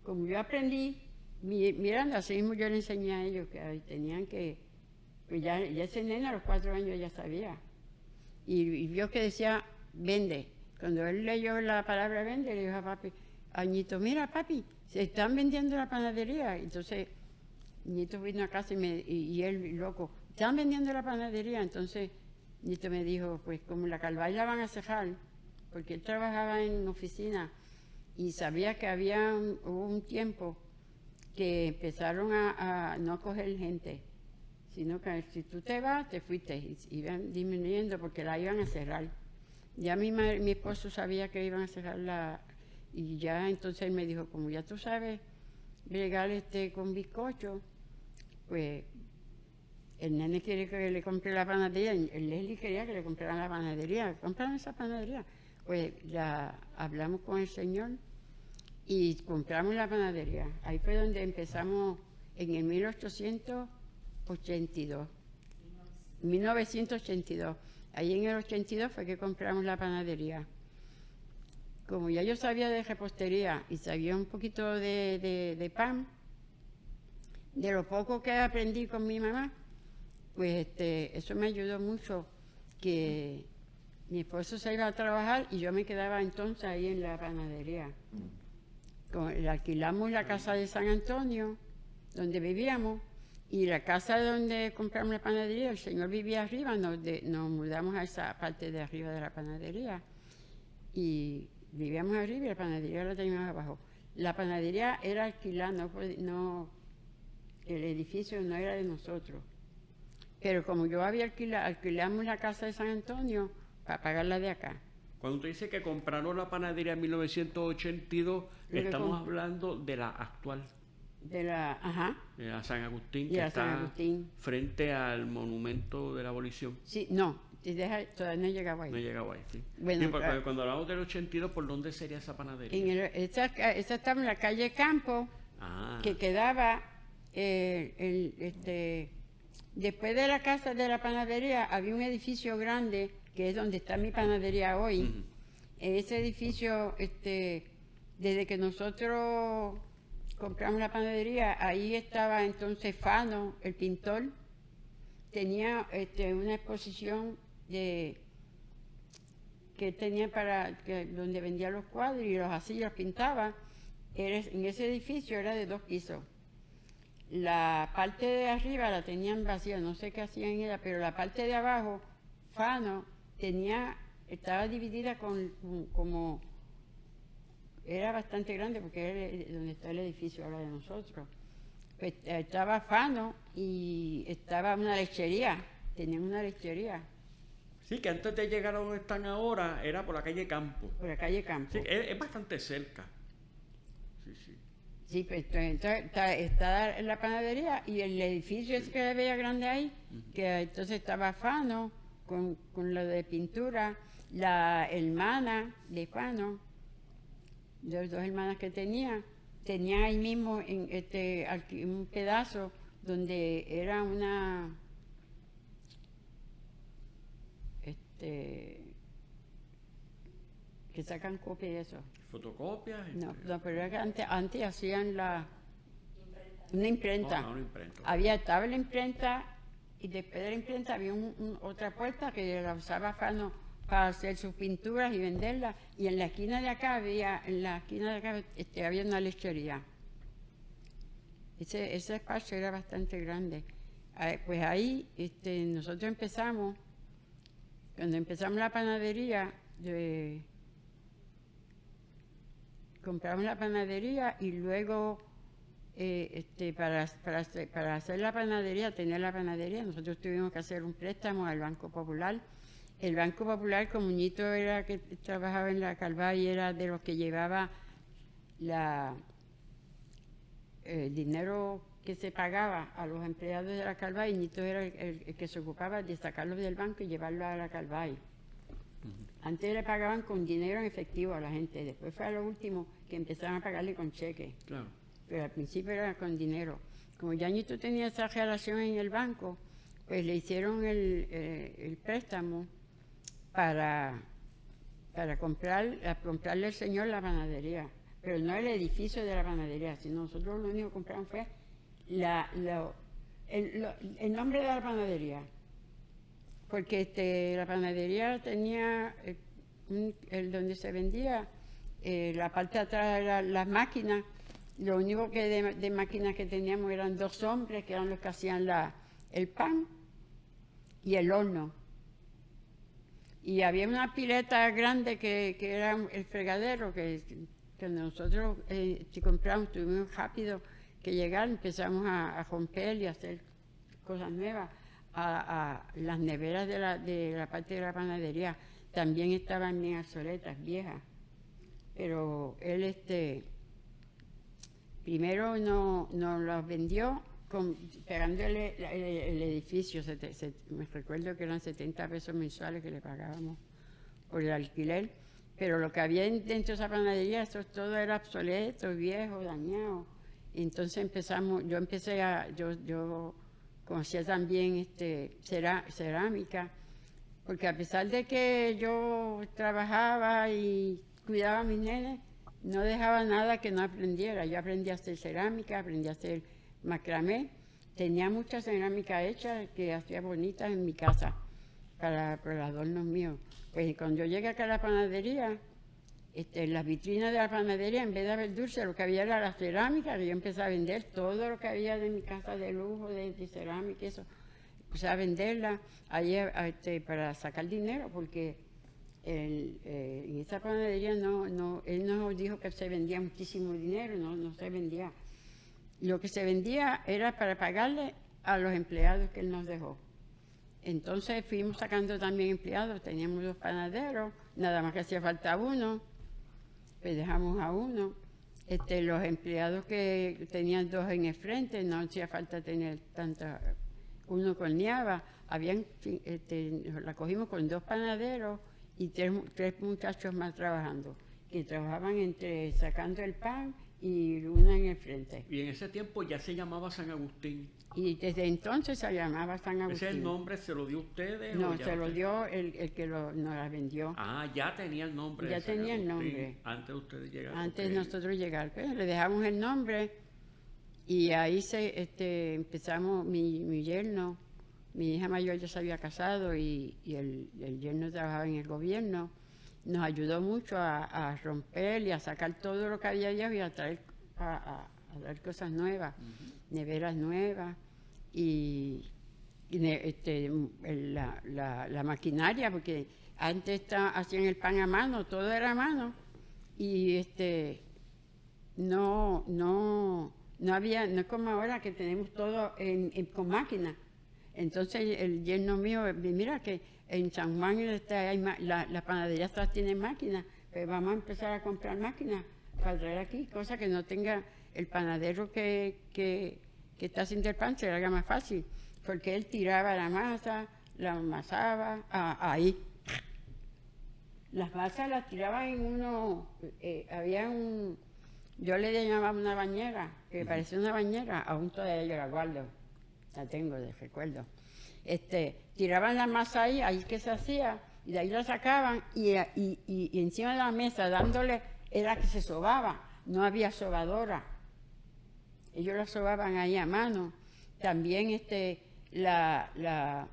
como yo aprendí, mirando, así mismo yo le enseñé a ellos que tenían que, pues ya ese nene a los 4 años ya sabía. Y vio que decía, vende. Cuando él leyó la palabra vende, le dijo a papi, Añito, mira papi, se están vendiendo la panadería. Entonces, Ñito vino a casa y él, loco, están vendiendo la panadería. Entonces, Ñito me dijo, pues como la Calvay la van a cerrar, porque él trabajaba en oficina y sabía que hubo un tiempo que empezaron a no coger gente, sino que si tú te vas, te fuiste, y iban disminuyendo porque la iban a cerrar. Ya mi esposo sabía que iban a cerrar y ya entonces él me dijo, como ya tú sabes bregar con bizcocho, pues el nene quiere que le compre la panadería, el Leslie quería que le compraran la panadería, compraron esa panadería. Pues ya hablamos con el señor y compramos la panadería. Ahí fue donde empezamos en el 1982. Ahí en el 82 fue que compramos la panadería. Como ya yo sabía de repostería y sabía un poquito de pan, de lo poco que aprendí con mi mamá, pues eso me ayudó mucho, que mi esposo se iba a trabajar y yo me quedaba entonces ahí en la panadería. Le alquilamos la casa de San Antonio, donde vivíamos, y la casa donde compramos la panadería, el señor vivía arriba, nos mudamos a esa parte de arriba de la panadería. Y vivíamos arriba y la panadería la teníamos abajo. La panadería era alquilada, el edificio no era de nosotros. Pero como yo había alquilamos la casa de San Antonio para pagarla de acá. Cuando usted dice que compraron la panadería en 1982, estamos hablando de la actual. De la San Agustín, que está frente al monumento de la abolición. Sí, no, todavía no he llegado ahí. No he llegado ahí, sí. Bueno, sí, cuando hablamos del 82, ¿por dónde sería esa panadería? Esa estaba en la calle Campo, que quedaba, después de la casa de la panadería, había un edificio grande, que es donde está mi panadería hoy. En ese edificio, desde que nosotros compramos la panadería, ahí estaba entonces Fano, el pintor, tenía una exposición que tenía donde vendía los cuadros y los hacía y los pintaba. En ese edificio era de 2 pisos. La parte de arriba la tenían vacía, no sé qué hacían en ella, pero la parte de abajo, Fano, estaba dividida como... Era bastante grande porque era donde está el edificio ahora de nosotros. Pues, estaba Fano y estaba una lechería, tenían una lechería. Sí, que antes de llegar a donde están ahora era por la calle Campo. Por la calle Campo. Sí, es bastante cerca. Sí, sí. Sí, pues entonces está la panadería y el edificio ese que veía grande ahí, que entonces estaba Fano con lo de pintura, la hermana de Fano, las 2 hermanas que tenía ahí mismo un pedazo donde era una que sacan copia de eso. ¿Fotocopias? No, pero era que antes hacían una imprenta. Una imprenta. Estaba la imprenta y después de la imprenta había otra puerta que la usaba Fano para hacer sus pinturas y venderlas. Y en la esquina de acá había una lechería. Ese espacio era bastante grande. Pues ahí nosotros empezamos, cuando empezamos la panadería, compramos la panadería y luego para hacer la panadería, tener la panadería, nosotros tuvimos que hacer un préstamo al Banco Popular. El Banco Popular, como Ñito era que trabajaba en la Calvay, era de los que llevaba el dinero que se pagaba a los empleados de la Calvay, Ñito era el que se ocupaba de sacarlos del banco y llevarlos a la Calvay. Antes le pagaban con dinero en efectivo a la gente, después fue a lo último que empezaron a pagarle con cheque. Claro. Pero al principio era con dinero. Como ya Ñito tenía esa relación en el banco, pues le hicieron el préstamo para comprarle al señor la panadería. Pero no el edificio de la panadería, sino nosotros lo único que compramos fue el nombre de la panadería. Porque la panadería tenía donde se vendía, la parte de atrás eran las máquinas. Lo único que de máquinas que teníamos eran 2 hombres, que eran los que hacían el pan y el horno. Y había una pileta grande que era el fregadero, que nosotros si compramos, tuvimos rápido que llegar, empezamos a romper y a hacer cosas nuevas. A las neveras de la parte de la panadería también estaban bien obsoletas, viejas. Pero él primero nos las vendió pegándole el edificio. Me recuerdo que eran 70 pesos mensuales que le pagábamos por el alquiler. Pero lo que había dentro de esa panadería, eso todo era obsoleto, viejo, dañado. Y entonces yo conocía también cerámica, porque a pesar de que yo trabajaba y cuidaba a mis nenes, no dejaba nada que no aprendiera. Yo aprendí a hacer cerámica, aprendí a hacer macramé. Tenía mucha cerámica hecha que hacía bonitas en mi casa para los adornos míos. Pues cuando yo llegué acá a la panadería, en las vitrinas de la panadería, en vez de haber dulce, lo que había era la cerámica, y yo empecé a vender todo lo que había de mi casa de lujo, de cerámica y eso. Empecé a venderla ahí para sacar dinero, porque en esa panadería él nos dijo que se vendía muchísimo dinero, no se vendía. Lo que se vendía era para pagarle a los empleados que él nos dejó. Entonces fuimos sacando también empleados, teníamos 2 panaderos, nada más que hacía falta uno, pues dejamos a uno. Los empleados que tenían 2 en el frente, no hacía falta tener uno corneaba, la cogimos con 2 panaderos y 3 muchachos más trabajando, que trabajaban sacando el pan y una en el frente. Y en ese tiempo ya se llamaba San Agustín. Y desde entonces se llamaba San Agustín. ¿Ese nombre se lo dio ustedes? No, se lo dio el que nos la vendió. Ah, ya tenía el nombre. Ya tenía el nombre. Antes de ustedes llegar. Antes de nosotros llegar. Pues, le dejamos el nombre y ahí empezamos, mi yerno, mi hija mayor ya se había casado y el yerno trabajaba en el gobierno. Nos ayudó mucho a romper y a sacar todo lo que había viejo y a traer cosas nuevas, neveras nuevas y la maquinaria, porque antes hacían el pan a mano, todo era a mano y no había, no es como ahora que tenemos todo con máquina. Entonces el yerno mío, mira que en San Juan la panadería todas tienen máquinas, pues vamos a empezar a comprar máquinas para traer aquí, cosa que no tenga el panadero que está haciendo el pan, se le haga más fácil, porque él tiraba la masa, la amasaba, ahí. Las masas las tiraba en yo le llamaba una bañera, que parecía una bañera, aún todavía yo la guardo, la tengo de recuerdo. Tiraban la masa ahí que se hacía, y de ahí la sacaban, y encima de la mesa dándole, era que se sobaba, no había sobadora. Ellos la sobaban ahí a mano. También la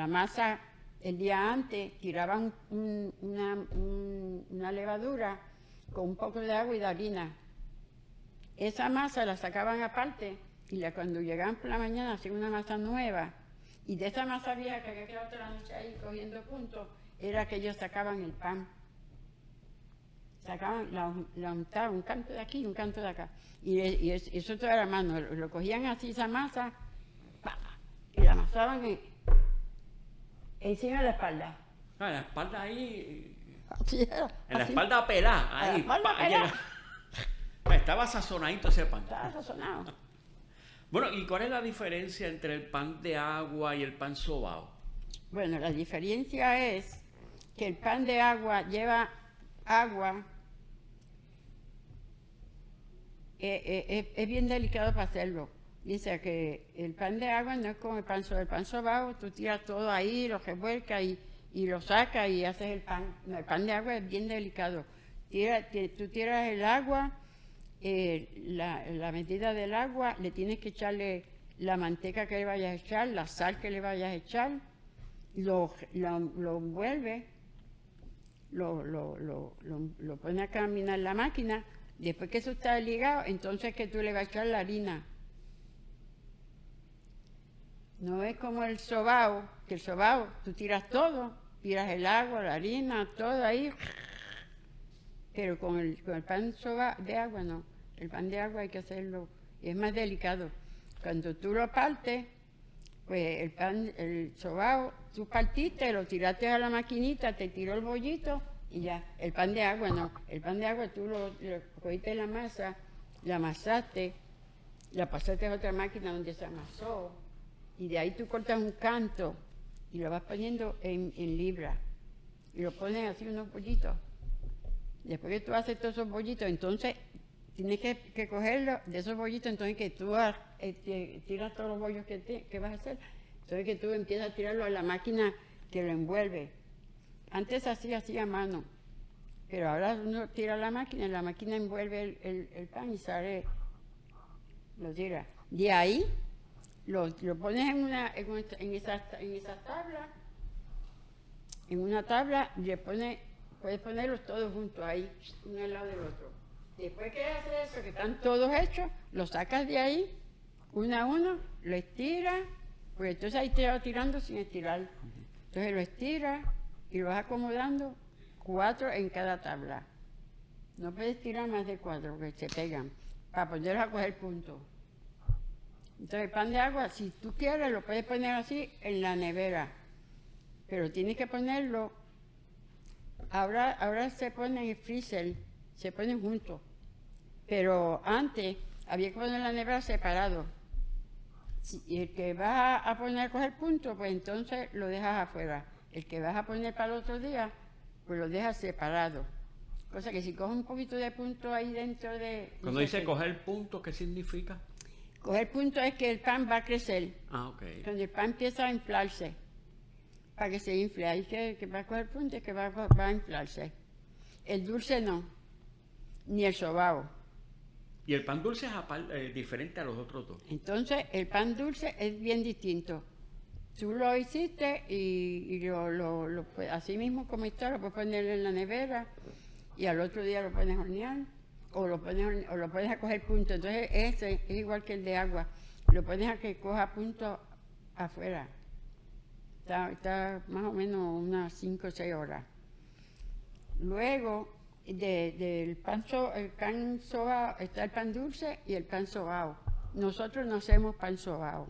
masa, el día antes, tiraban una levadura con un poco de agua y de harina. Esa masa la sacaban aparte, y cuando llegaban por la mañana hacían una masa nueva. Y de esa masa vieja que había quedado toda la noche ahí cogiendo puntos, era que ellos sacaban el pan. La untaban, un canto de aquí y un canto de acá. Y eso todo era a mano. Lo cogían así, esa masa, y la amasaban encima de la espalda. Ah, la espalda ahí. Así era. En la espalda pelada. Ahí. Estaba sazonadito ese pan. Estaba sazonado. Bueno, ¿y cuál es la diferencia entre el pan de agua y el pan sobao? Bueno, la diferencia es que el pan de agua lleva agua. Es bien delicado para hacerlo. Dice que el pan de agua no es como el pan sobao. El pan sobao, tú tiras todo ahí, lo revuelcas y lo sacas y haces el pan. No, el pan de agua es bien delicado. Tú tiras el agua, la medida del agua, le tienes que echarle la manteca que le vayas a echar, la sal que le vayas a echar, lo envuelves, lo pones a caminar la máquina. Después que eso está ligado, entonces que tú le vas a echar la harina. No es como el sobao, que el sobao tú tiras todo, tiras el agua, la harina, todo ahí. Pero con el pan de agua no. El pan de agua hay que hacerlo, es más delicado. Cuando tú lo partes, pues el sobao, tú partiste, lo tiraste a la maquinita, te tiró el bollito y ya. El pan de agua no. El pan de agua tú lo cogiste la masa, la amasaste, la pasaste a otra máquina donde se amasó y de ahí tú cortas un canto y lo vas poniendo en libra y lo pones así unos bollitos. Después que tú haces todos esos bollitos, entonces tienes que cogerlo de esos bollitos, entonces que tú tiras todos los bollos que vas a hacer, entonces que tú empiezas a tirarlo a la máquina que lo envuelve. Antes hacía así a mano, pero ahora uno tira a la máquina envuelve el pan y sale, lo tira. De ahí lo pones en esa tabla, en una tabla, y puedes ponerlos todos juntos ahí, uno al lado del otro. Después que haces eso, que están todos hechos, los sacas de ahí, uno a uno, lo estiras, porque entonces ahí te va tirando sin estirar. Entonces lo estiras y lo vas acomodando 4 en cada tabla. No puedes tirar más de 4 porque se pegan, para ponerlos a coger puntos. Entonces el pan de agua, si tú quieres, lo puedes poner así en la nevera, pero tienes que ponerlo. Ahora se pone en el freezer, se ponen juntos, pero antes había que poner la nevera separado. Y el que vas a poner a coger puntos, pues entonces lo dejas afuera. El que vas a poner para el otro día, pues lo dejas separado. Cosa que si coges un poquito de punto ahí dentro de... Cuando dice coger punto, ¿qué significa? Coger punto es que el pan va a crecer. Ah, ok. Cuando el pan empieza a inflarse, para que se infle, ahí que va a coger punto es que va a inflarse. El dulce no, ni el sobao. ¿Y el pan dulce es diferente a los otros dos? Entonces, el pan dulce es bien distinto. Tú lo hiciste y así mismo como está, lo puedes poner en la nevera y al otro día lo puedes hornear o lo puedes a coger punto. Entonces, ese es igual que el de agua. Lo pones a que coja punto afuera. Está más o menos unas 5 o 6 horas. Luego, del pan sobao está el pan dulce y el pan sobao. Nosotros no hacemos pan sobao.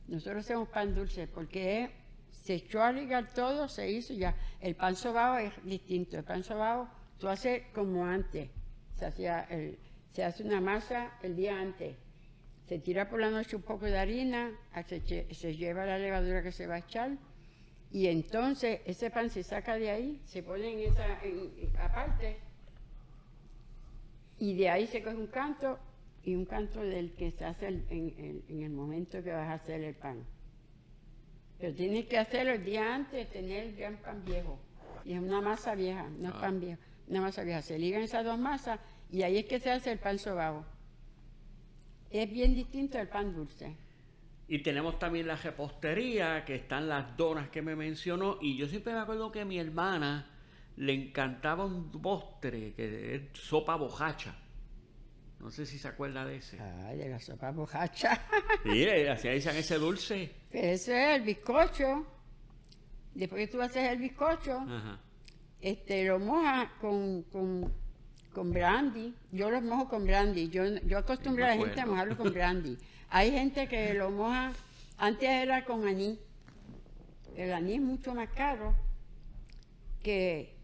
Nosotros hacemos pan dulce porque se echó a ligar todo, se hizo ya. El pan sobao es distinto. El pan sobao tú haces como antes. Se hace una masa el día antes. Se tira por la noche un poco de harina, se lleva la levadura que se va a echar y entonces ese pan se saca de ahí, se pone aparte y de ahí se coge un canto y un canto del que se hace en el momento que vas a hacer el pan. Pero tienes que hacerlo el día antes, tener el gran pan viejo. Y es una masa vieja, no es pan viejo, una masa vieja. Se ligan esas dos masas y ahí es que se hace el pan sobao. Es bien distinto al pan dulce. Y tenemos también la repostería, que están las donas que me mencionó. Y yo siempre me acuerdo que a mi hermana le encantaba un postre, que es sopa bojacha. No sé si se acuerda de ese. Ay, de la sopa bojacha. Sí, así dicen ese dulce. Pero ese es el bizcocho. Después que tú haces el bizcocho, Ajá. Lo mojas con brandy. Yo los mojo con brandy. Yo acostumbro a la gente a mojarlo con brandy. Hay gente que lo moja, antes era con anís. El anís es mucho más caro que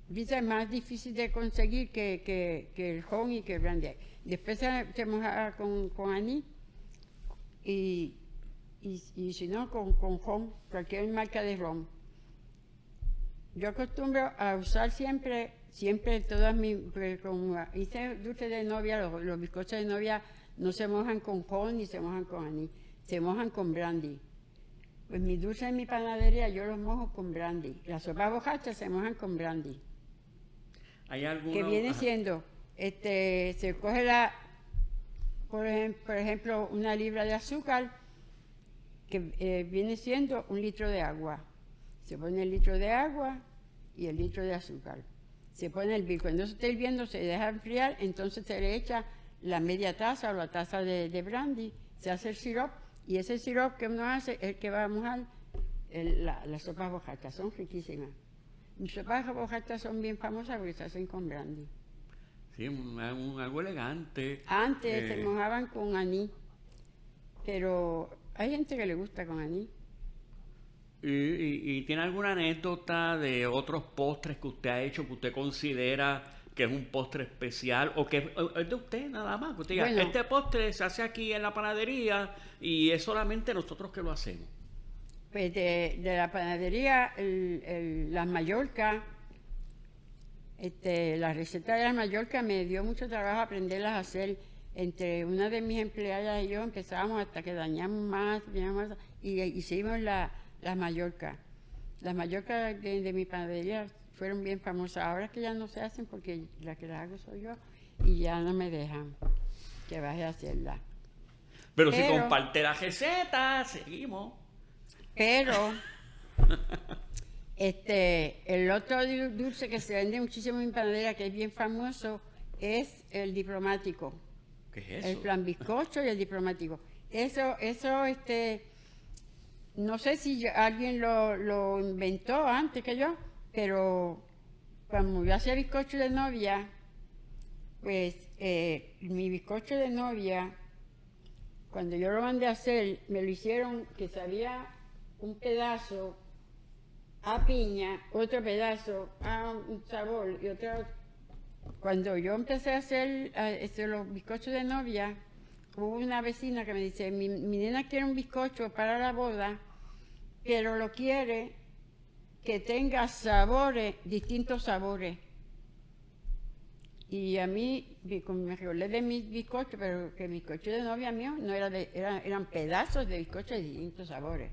dice, más difícil de conseguir que el ron y que el brandy. Después se mojaba con anís y si no, con ron, cualquier marca de ron. Yo acostumbro a usar siempre todas mis, como hice dulce de novia, los bizcochos de novia no se mojan con ron ni se mojan con anís, se mojan con brandy. Pues mis dulces en mi panadería yo los mojo con brandy. Las sopas bojachas se mojan con brandy. ¿Hay alguno? Que viene siendo, se coge por ejemplo, una libra de azúcar, que viene siendo 1 litro de agua. Se pone el litro de agua y el litro de azúcar. Se pone el hervir. Cuando se está hirviendo se deja enfriar, entonces se le echa la media taza o la taza de brandy, se hace el sirope, y ese sirope que uno hace es el que va a mojar las sopas bojachas. Son riquísimas. Mis sopas bojachas son bien famosas porque se hacen con brandy. Sí, algo elegante. Antes se mojaban con anís, pero hay gente que le gusta con anís. ¿Y tiene alguna anécdota de otros postres que usted ha hecho que usted considera que es un postre especial o que es de usted nada más? Que usted diga, Bueno, este postre se hace aquí en la panadería y es solamente nosotros que lo hacemos. Pues de la panadería, las Mallorca, la receta de las Mallorca me dio mucho trabajo aprenderlas a hacer. Entre una de mis empleadas y yo empezábamos hasta que dañamos más y hicimos las Mallorca. Las Mallorca de mi panadería fueron bien famosas. Ahora que ya no se hacen porque la que las hago soy yo y ya no me dejan que vaya a hacerlas. Pero si comparte la receta, seguimos. Pero el otro dulce que se vende muchísimo en mi panadería, que es bien famoso, es el diplomático. ¿Qué es eso? El flan bizcocho y el diplomático. Eso, no sé si alguien lo inventó antes que yo, pero cuando yo hacía bizcocho de novia, pues mi bizcocho de novia, cuando yo lo mandé a hacer, me lo hicieron que sabía un pedazo a piña, otro pedazo a un sabor y otro. Cuando yo empecé a hacer los bizcochos de novia, hubo una vecina que me dice, mi nena quiere un bizcocho para la boda, pero lo quiere que tenga sabores, distintos sabores. Y a mí, me recordé de mis bizcochos, pero que mi bizcocho de novia mío no eran pedazos de bizcochos de distintos sabores.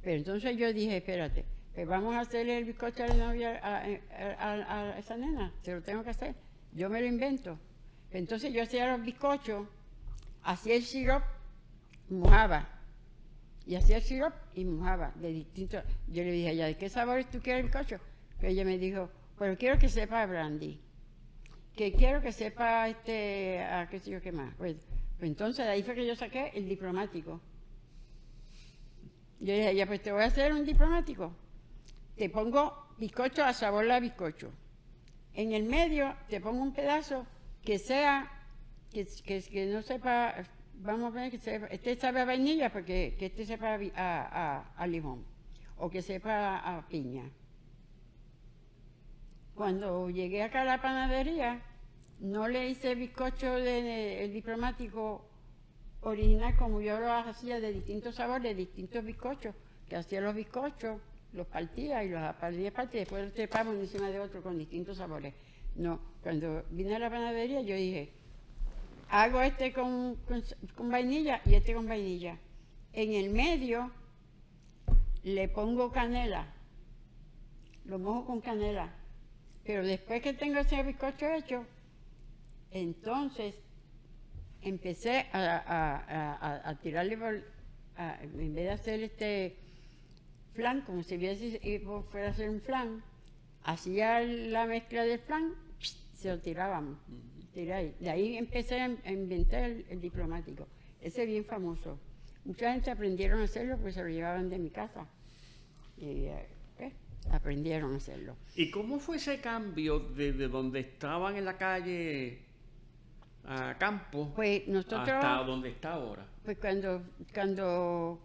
Pero entonces yo dije, espérate, pues vamos a hacerle el bizcocho de novia a esa nena, se lo tengo que hacer, yo me lo invento. Entonces yo hacía los bizcochos, hacía el sirope, mojaba, y hacía el sirope y mojaba de distintos. Yo le dije a ella, ¿de qué sabores tú quieres el bizcocho? Pues ella me dijo, pero quiero que sepa brandy, que quiero que sepa a qué sé yo qué más. Pues entonces de ahí fue que yo saqué el diplomático. Yo dije, ya pues te voy a hacer un diplomático. Te pongo bizcocho a sabor a bizcocho. En el medio te pongo un pedazo que sea, que no sepa, vamos a poner que sepa, sabe a vainilla, porque que sepa a limón, o que sepa a piña. Cuando llegué acá a la panadería, no le hice bizcocho el diplomático original como yo lo hacía de distintos sabores, de distintos bizcochos, que hacía los bizcochos, los partía y los partía y después los trepaba uno encima de otro con distintos sabores. No, cuando vine a la panadería yo dije, hago con vainilla y con vainilla. En el medio le pongo canela, lo mojo con canela, pero después que tengo ese bizcocho hecho, entonces empecé a tirarle en vez de hacer flan, como si fuera a hacer un flan, hacía la mezcla del flan, se lo tirábamos. De ahí empecé a inventar el diplomático. Ese es bien famoso. Mucha gente aprendieron a hacerlo porque se lo llevaban de mi casa. Y aprendieron a hacerlo. ¿Y cómo fue ese cambio desde donde estaban en la calle a campo pues nosotros, hasta donde está ahora? Pues cuando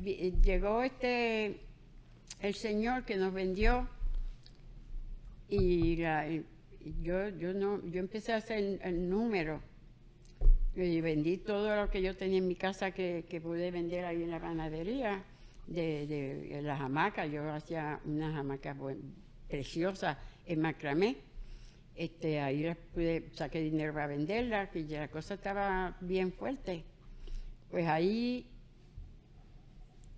llegó el señor que nos vendió Yo empecé a hacer el número y vendí todo lo que yo tenía en mi casa que pude vender ahí en la panadería, de las hamacas. Yo hacía unas hamacas preciosas en macramé. Ahí saqué dinero para venderlas, que ya la cosa estaba bien fuerte. Pues ahí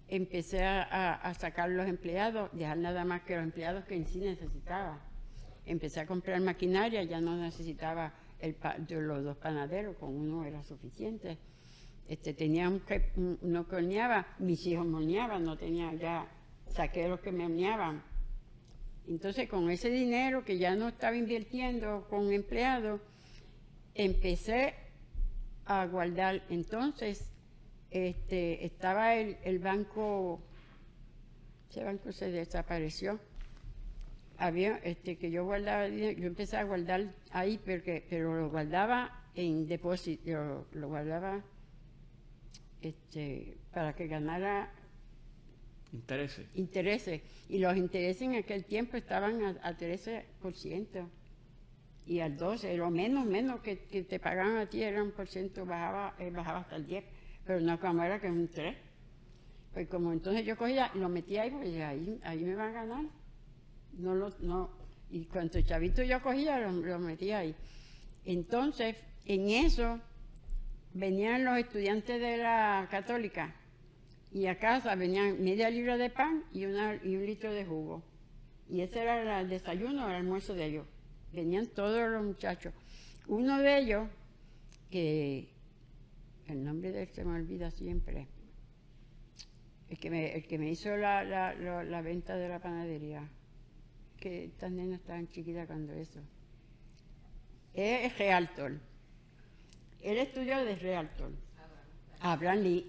empecé a sacar los empleados, dejar nada más que los empleados que en sí necesitaba. Empecé a comprar maquinaria, ya no necesitaba los 2 panaderos, con uno era suficiente. Tenía uno que horneaba, mis hijos me horneaban, no tenía ya, saqué los que me horneaban. Entonces, con ese dinero que ya no estaba invirtiendo con empleados, empecé a guardar. Entonces, estaba el banco, ese banco se desapareció. Había que yo guardaba dinero, yo empecé a guardar ahí, pero lo guardaba en depósito, lo guardaba para que ganara intereses. Y los intereses en aquel tiempo estaban a 13%. Y al 12%, lo menos que te pagaban a ti era 1%, bajaba hasta el 10%, pero no como era que es un 3%. Pues como entonces yo cogía, lo metía ahí, pues ahí me van a ganar. Y cuanto chavito yo cogía, lo metía ahí. Entonces, en eso venían los estudiantes de la católica y a casa venían media libra de pan y un litro de jugo. Y ese era el desayuno o el almuerzo de ellos. Venían todos los muchachos. Uno de ellos, que el nombre de él se me olvida siempre, el que me hizo la venta de la panadería, que estas nenas estaban chiquitas cuando eso. Es Realtor. Él estudió de Realtor. Abraham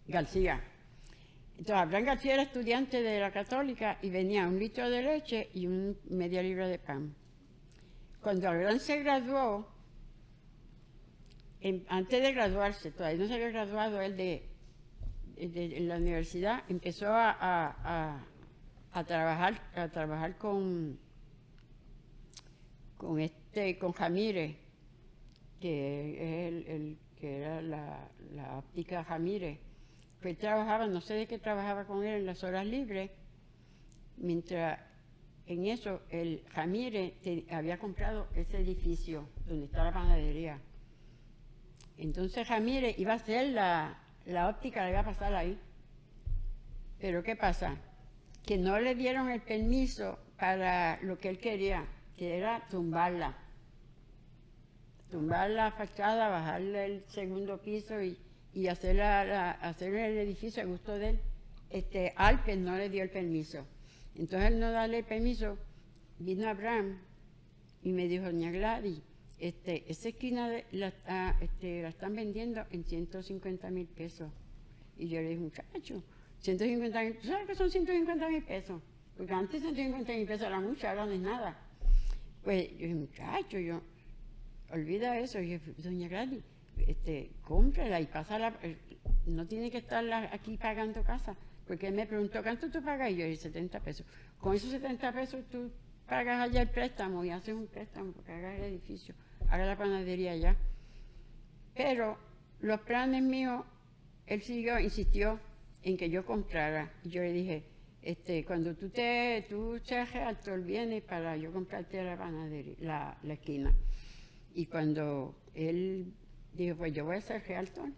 García. Entonces, Abraham García era estudiante de la católica y venía 1 litro de leche y media libra de pan. Cuando Abraham se graduó, antes de graduarse, todavía no se había graduado él en la universidad, empezó a trabajar con Jamírez, que es el que era la óptica Jamírez. Pues él trabajaba, no sé de qué trabajaba con él en las horas libres, mientras en eso el Jamírez había comprado ese edificio donde está la panadería. Entonces Jamírez iba a hacer la óptica, la iba a pasar ahí. Pero ¿qué pasa? Que no le dieron el permiso para lo que él quería, que era tumbar la fachada, bajarle el segundo piso y hacer el edificio a gusto de él. Alpes no le dio el permiso. Entonces, al no darle el permiso, vino Abraham y me dijo, doña Gladys, esa esquina la están vendiendo en 150,000 pesos. Y yo le dije, muchacho, 150,000, ¿tú sabes qué son 150,000 pesos? Porque antes 150,000 pesos era mucho, ahora no es nada. Pues yo dije, muchacho, olvida eso. Y yo, doña Gladys, cómprala y pásala, no tiene que estar aquí pagando casa. Porque él me preguntó, ¿cuánto tú pagas? Y yo dije, 70 pesos. Con esos 70 pesos tú pagas allá el préstamo y haces un préstamo porque hagas el edificio, hagas la panadería allá. Pero los planes míos, él insistió en que yo comprara. Y yo le dije, cuando tú seas realtor, vienes para yo comprarte la panadería, la esquina. Y cuando él dijo, pues yo voy a ser realtor,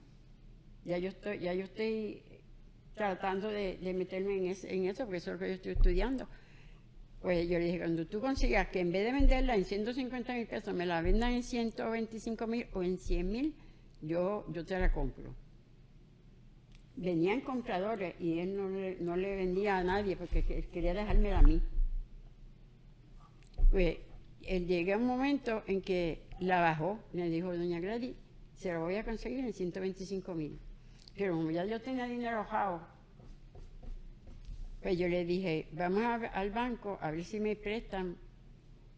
ya yo estoy tratando de meterme en eso, porque eso es lo que yo estoy estudiando. Pues yo le dije, cuando tú consigas que en vez de venderla en 150,000 pesos, me la vendan en 125,000 o en 100,000, yo te la compro. Venían compradores y él no le vendía a nadie porque quería dejármela a mí. Pues él llegó a un momento en que la bajó, me dijo, doña Gladys, se la voy a conseguir en 125,000. Pero como ya yo tenía dinero ahorrado, pues yo le dije, vamos al banco a ver si me prestan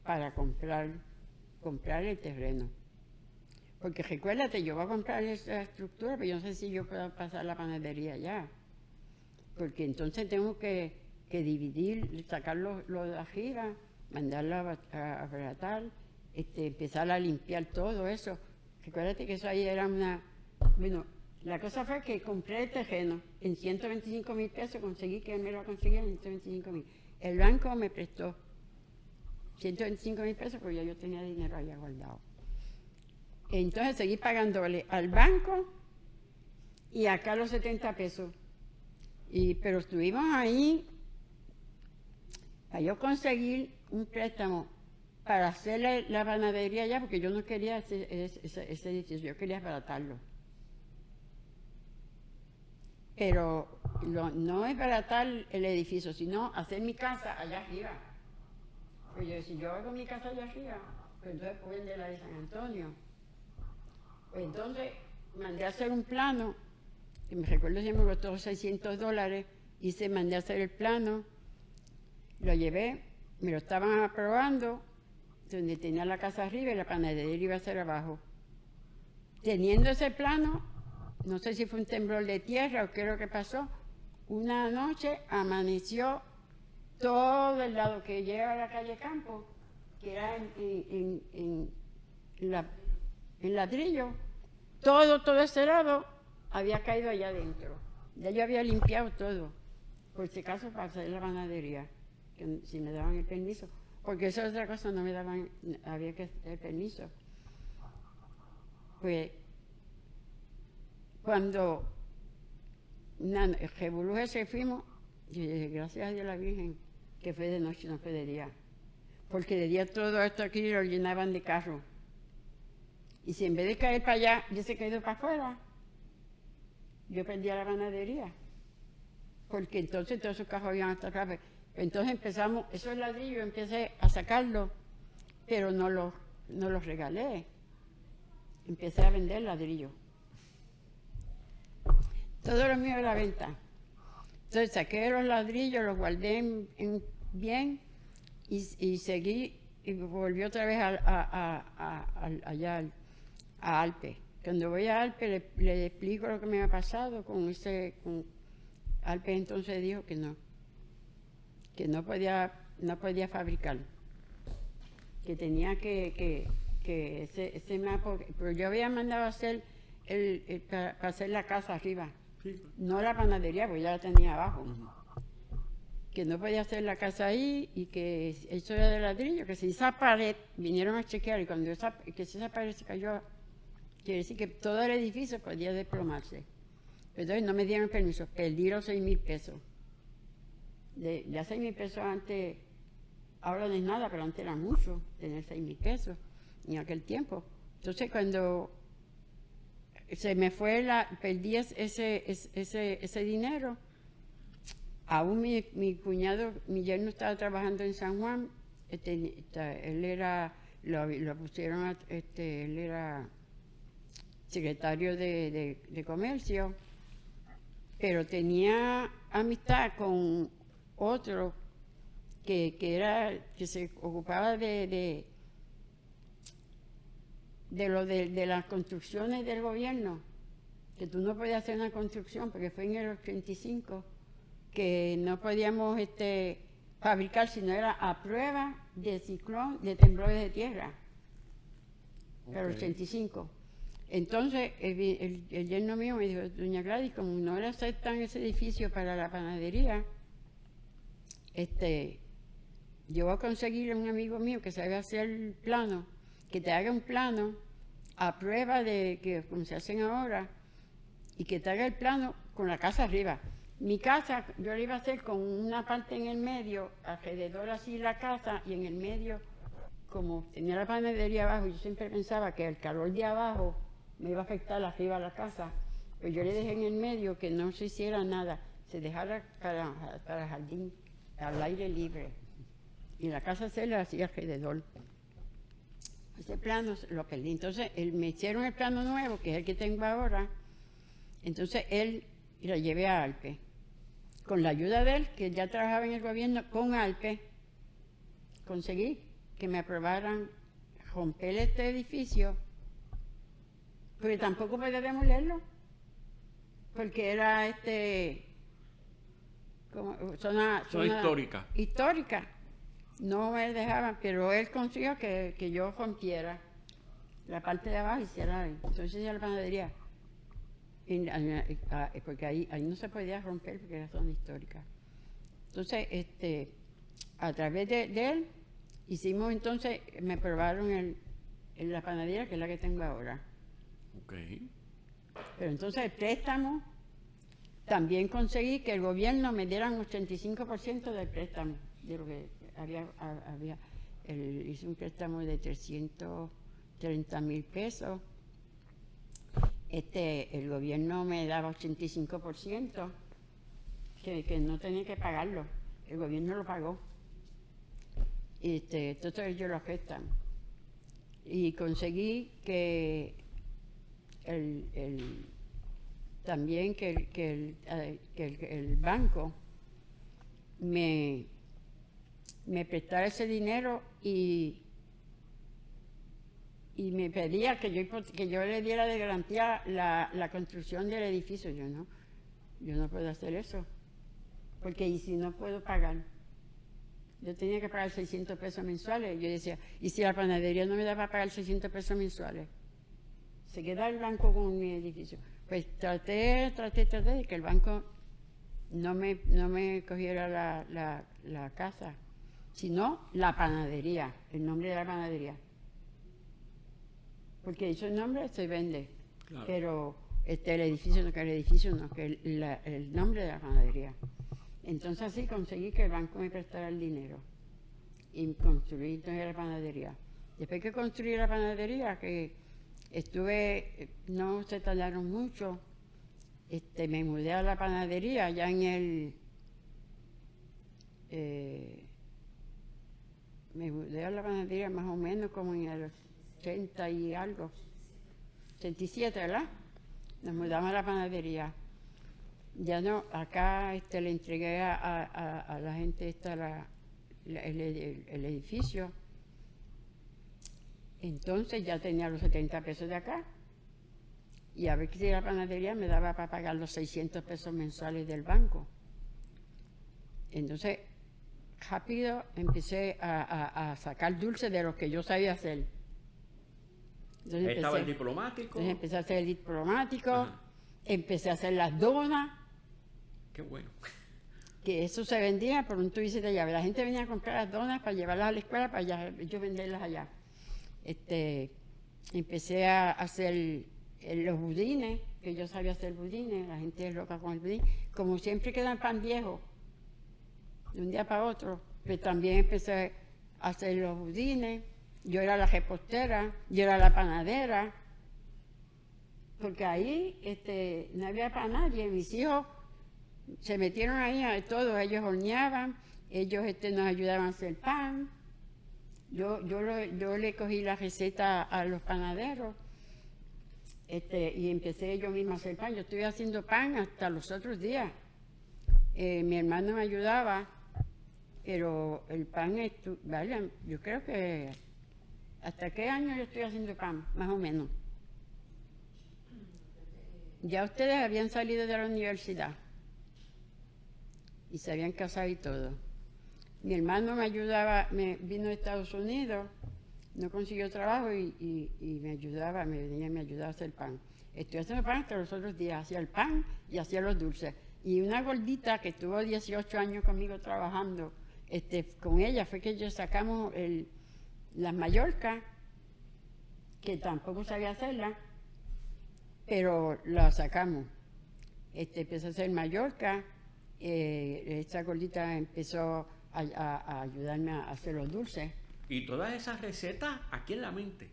para comprar el terreno. Porque recuérdate, yo voy a comprar esa estructura, pero yo no sé si yo puedo pasar la panadería ya. Porque entonces tengo que que dividir, sacar lo de arriba, mandarlo a abratar, empezar a limpiar todo eso. Recuérdate que eso ahí era una... Bueno, la cosa fue que compré el terreno en 125,000 pesos, conseguí que él me lo conseguía en 125,000. El banco me prestó 125,000 pesos porque ya yo tenía dinero allá guardado. Entonces seguí pagándole al banco y acá los 70 pesos. Pero estuvimos ahí para yo conseguir un préstamo para hacer la panadería allá, porque yo no quería ese edificio, yo quería abaratarlo. Pero no es baratar el edificio, sino hacer mi casa allá arriba. Pues yo, si yo hago mi casa allá arriba, pues entonces puedo vender la de San Antonio. Pues entonces mandé a hacer un plano, que me recuerdo que me costó $600, mandé a hacer el plano, lo llevé, me lo estaban aprobando, donde tenía la casa arriba y la panadería iba a ser abajo. Teniendo ese plano, no sé si fue un temblor de tierra o qué es lo que pasó, una noche amaneció todo el lado que llega a la calle Campo, que era en ladrillo, todo ese lado había caído allá adentro. Ya yo había limpiado todo, por si acaso para hacer la panadería, que si me daban el permiso, porque esa otra cosa no me daban, había que el permiso. Pues cuando el revolú ese fuimos, yo dije, gracias a Dios la Virgen, que fue de noche, no fue de día. Porque de día todo esto aquí lo llenaban de carros. Y si en vez de caer para allá, yo se caído para afuera, yo perdía la panadería. Porque entonces todos esos carros iban hasta acá. Entonces empezamos, esos ladrillos empecé a sacarlos, pero no los regalé. Empecé a vender ladrillos. Todo lo mío era venta. Entonces saqué los ladrillos, los guardé bien y seguí y volví otra vez allá a Alpe. Cuando voy a Alpe le explico lo que me ha pasado con Alpe. Entonces dijo que no podía fabricar, que tenía que ese mapa, pero yo había mandado a hacer para hacer la casa arriba. Sí. No la panadería, porque ya la tenía abajo. Que no podía hacer la casa ahí y que eso era de ladrillo, que si esa pared, vinieron a chequear y cuando esa pared se cayó, quiere decir que todo el edificio podía desplomarse. Entonces no me dieron permiso, perdí los 6,000 pesos. Ya 6,000 pesos antes, ahora no es nada, pero antes era mucho tener 6,000 pesos en aquel tiempo. Entonces cuando se me fue, perdí ese dinero. Aún mi cuñado, mi yerno estaba trabajando en San Juan, él era, lo pusieron, él era secretario de comercio, pero tenía amistad con otro que se ocupaba de las construcciones del gobierno, que tú no podías hacer una construcción porque fue en el 85, que no podíamos fabricar si no era a prueba de ciclón, de temblores de tierra, para el 85. Entonces el yerno mío me dijo, doña Gladys, como no le aceptan ese edificio para la panadería, yo voy a conseguirle a un amigo mío que sabe hacer el plano, que te haga un plano a prueba de que como se hacen ahora, y que te haga el plano con la casa arriba. Mi casa yo la iba a hacer con una parte en el medio, alrededor así la casa, y en el medio, como tenía la panadería abajo, yo siempre pensaba que el calor de abajo me iba a afectar arriba a la casa, pues yo le dejé en el medio que no se hiciera nada, se dejara para jardín, al aire libre, y la casa se la hacía alrededor. Ese plano lo perdí. Entonces me hicieron el plano nuevo, que es el que tengo ahora, entonces él lo llevé a Alpe. Con la ayuda de él, que ya trabajaba en el gobierno, con Alpe, conseguí que me aprobaran romper este edificio, porque tampoco podía demolerlo, porque era Son históricas. Histórica. No me dejaban, pero él consiguió que yo rompiera la parte de abajo y hiciera, entonces hacía la panadería. Porque ahí no se podía romper porque era zona histórica. Entonces, a través de él, hicimos entonces, me aprobaron en la panadería, que es la que tengo ahora. Ok. Pero entonces el préstamo, también conseguí que el gobierno me diera un 85% del préstamo, de lo que había. Hice un préstamo de 330,000 pesos. El gobierno me daba 85%, que no tenía que pagarlo. El gobierno lo pagó. Entonces ellos lo afectan. Y conseguí que también que el banco me prestara ese dinero y me pedía que yo le diera de garantía la construcción del edificio. Yo no puedo hacer eso, porque ¿y si no puedo pagar? Yo tenía que pagar 600 pesos mensuales. Yo decía, ¿y si la panadería no me da para pagar 600 pesos mensuales? Se queda el banco con mi edificio. Pues traté de que el banco no me cogiera la casa, sino la panadería, el nombre de la panadería. Porque ese nombre se vende, claro. Pero el edificio no, que el nombre de la panadería. Entonces así conseguí que el banco me prestara el dinero y construí entonces la panadería. Después que construí la panadería, que no se tardaron mucho, me mudé a la panadería ya me mudé a la panadería más o menos como en el 80 y algo, 87, ¿verdad? Nos mudamos a la panadería. Ya no, acá le entregué a la gente el edificio. Entonces ya tenía los 70 pesos de acá. Y a ver si la panadería me daba para pagar los 600 pesos mensuales del banco. Entonces, rápido empecé a sacar dulces de los que yo sabía hacer. Entonces ¿Estaba el diplomático? Entonces empecé a hacer el diplomático, Ajá. Empecé a hacer las donas. Qué bueno. Que eso se vendía por un tubo de llave. La gente venía a comprar las donas para llevarlas a la escuela, para yo venderlas allá. Empecé a hacer los budines, que yo sabía hacer budines, la gente es loca con el budín. Como siempre quedan pan viejo, de un día para otro, pues también empecé a hacer los budines. Yo era la repostera, yo era la panadera, porque ahí no había para nadie. Mis hijos se metieron ahí, todos ellos horneaban, ellos nos ayudaban a hacer pan. Yo le cogí la receta a los panaderos y empecé yo misma a hacer pan. Yo estuve haciendo pan hasta los otros días. Mi hermano me ayudaba, pero el pan, vale, yo creo que ¿hasta qué año yo estoy haciendo pan? Más o menos. Ya ustedes habían salido de la universidad y se habían casado y todo. Mi hermano me ayudaba, vino de Estados Unidos, no consiguió trabajo y me ayudaba, me ayudaba a hacer pan. Estoy haciendo pan hasta los otros días, hacía el pan y hacía los dulces. Y una gordita que estuvo 18 años conmigo trabajando, con ella fue que yo sacamos las mallorcas, que tampoco sabía hacerla, pero la sacamos. Empecé a hacer mallorca, esta gordita empezó a ayudarme a hacer los dulces. Y todas esas recetas aquí en la mente.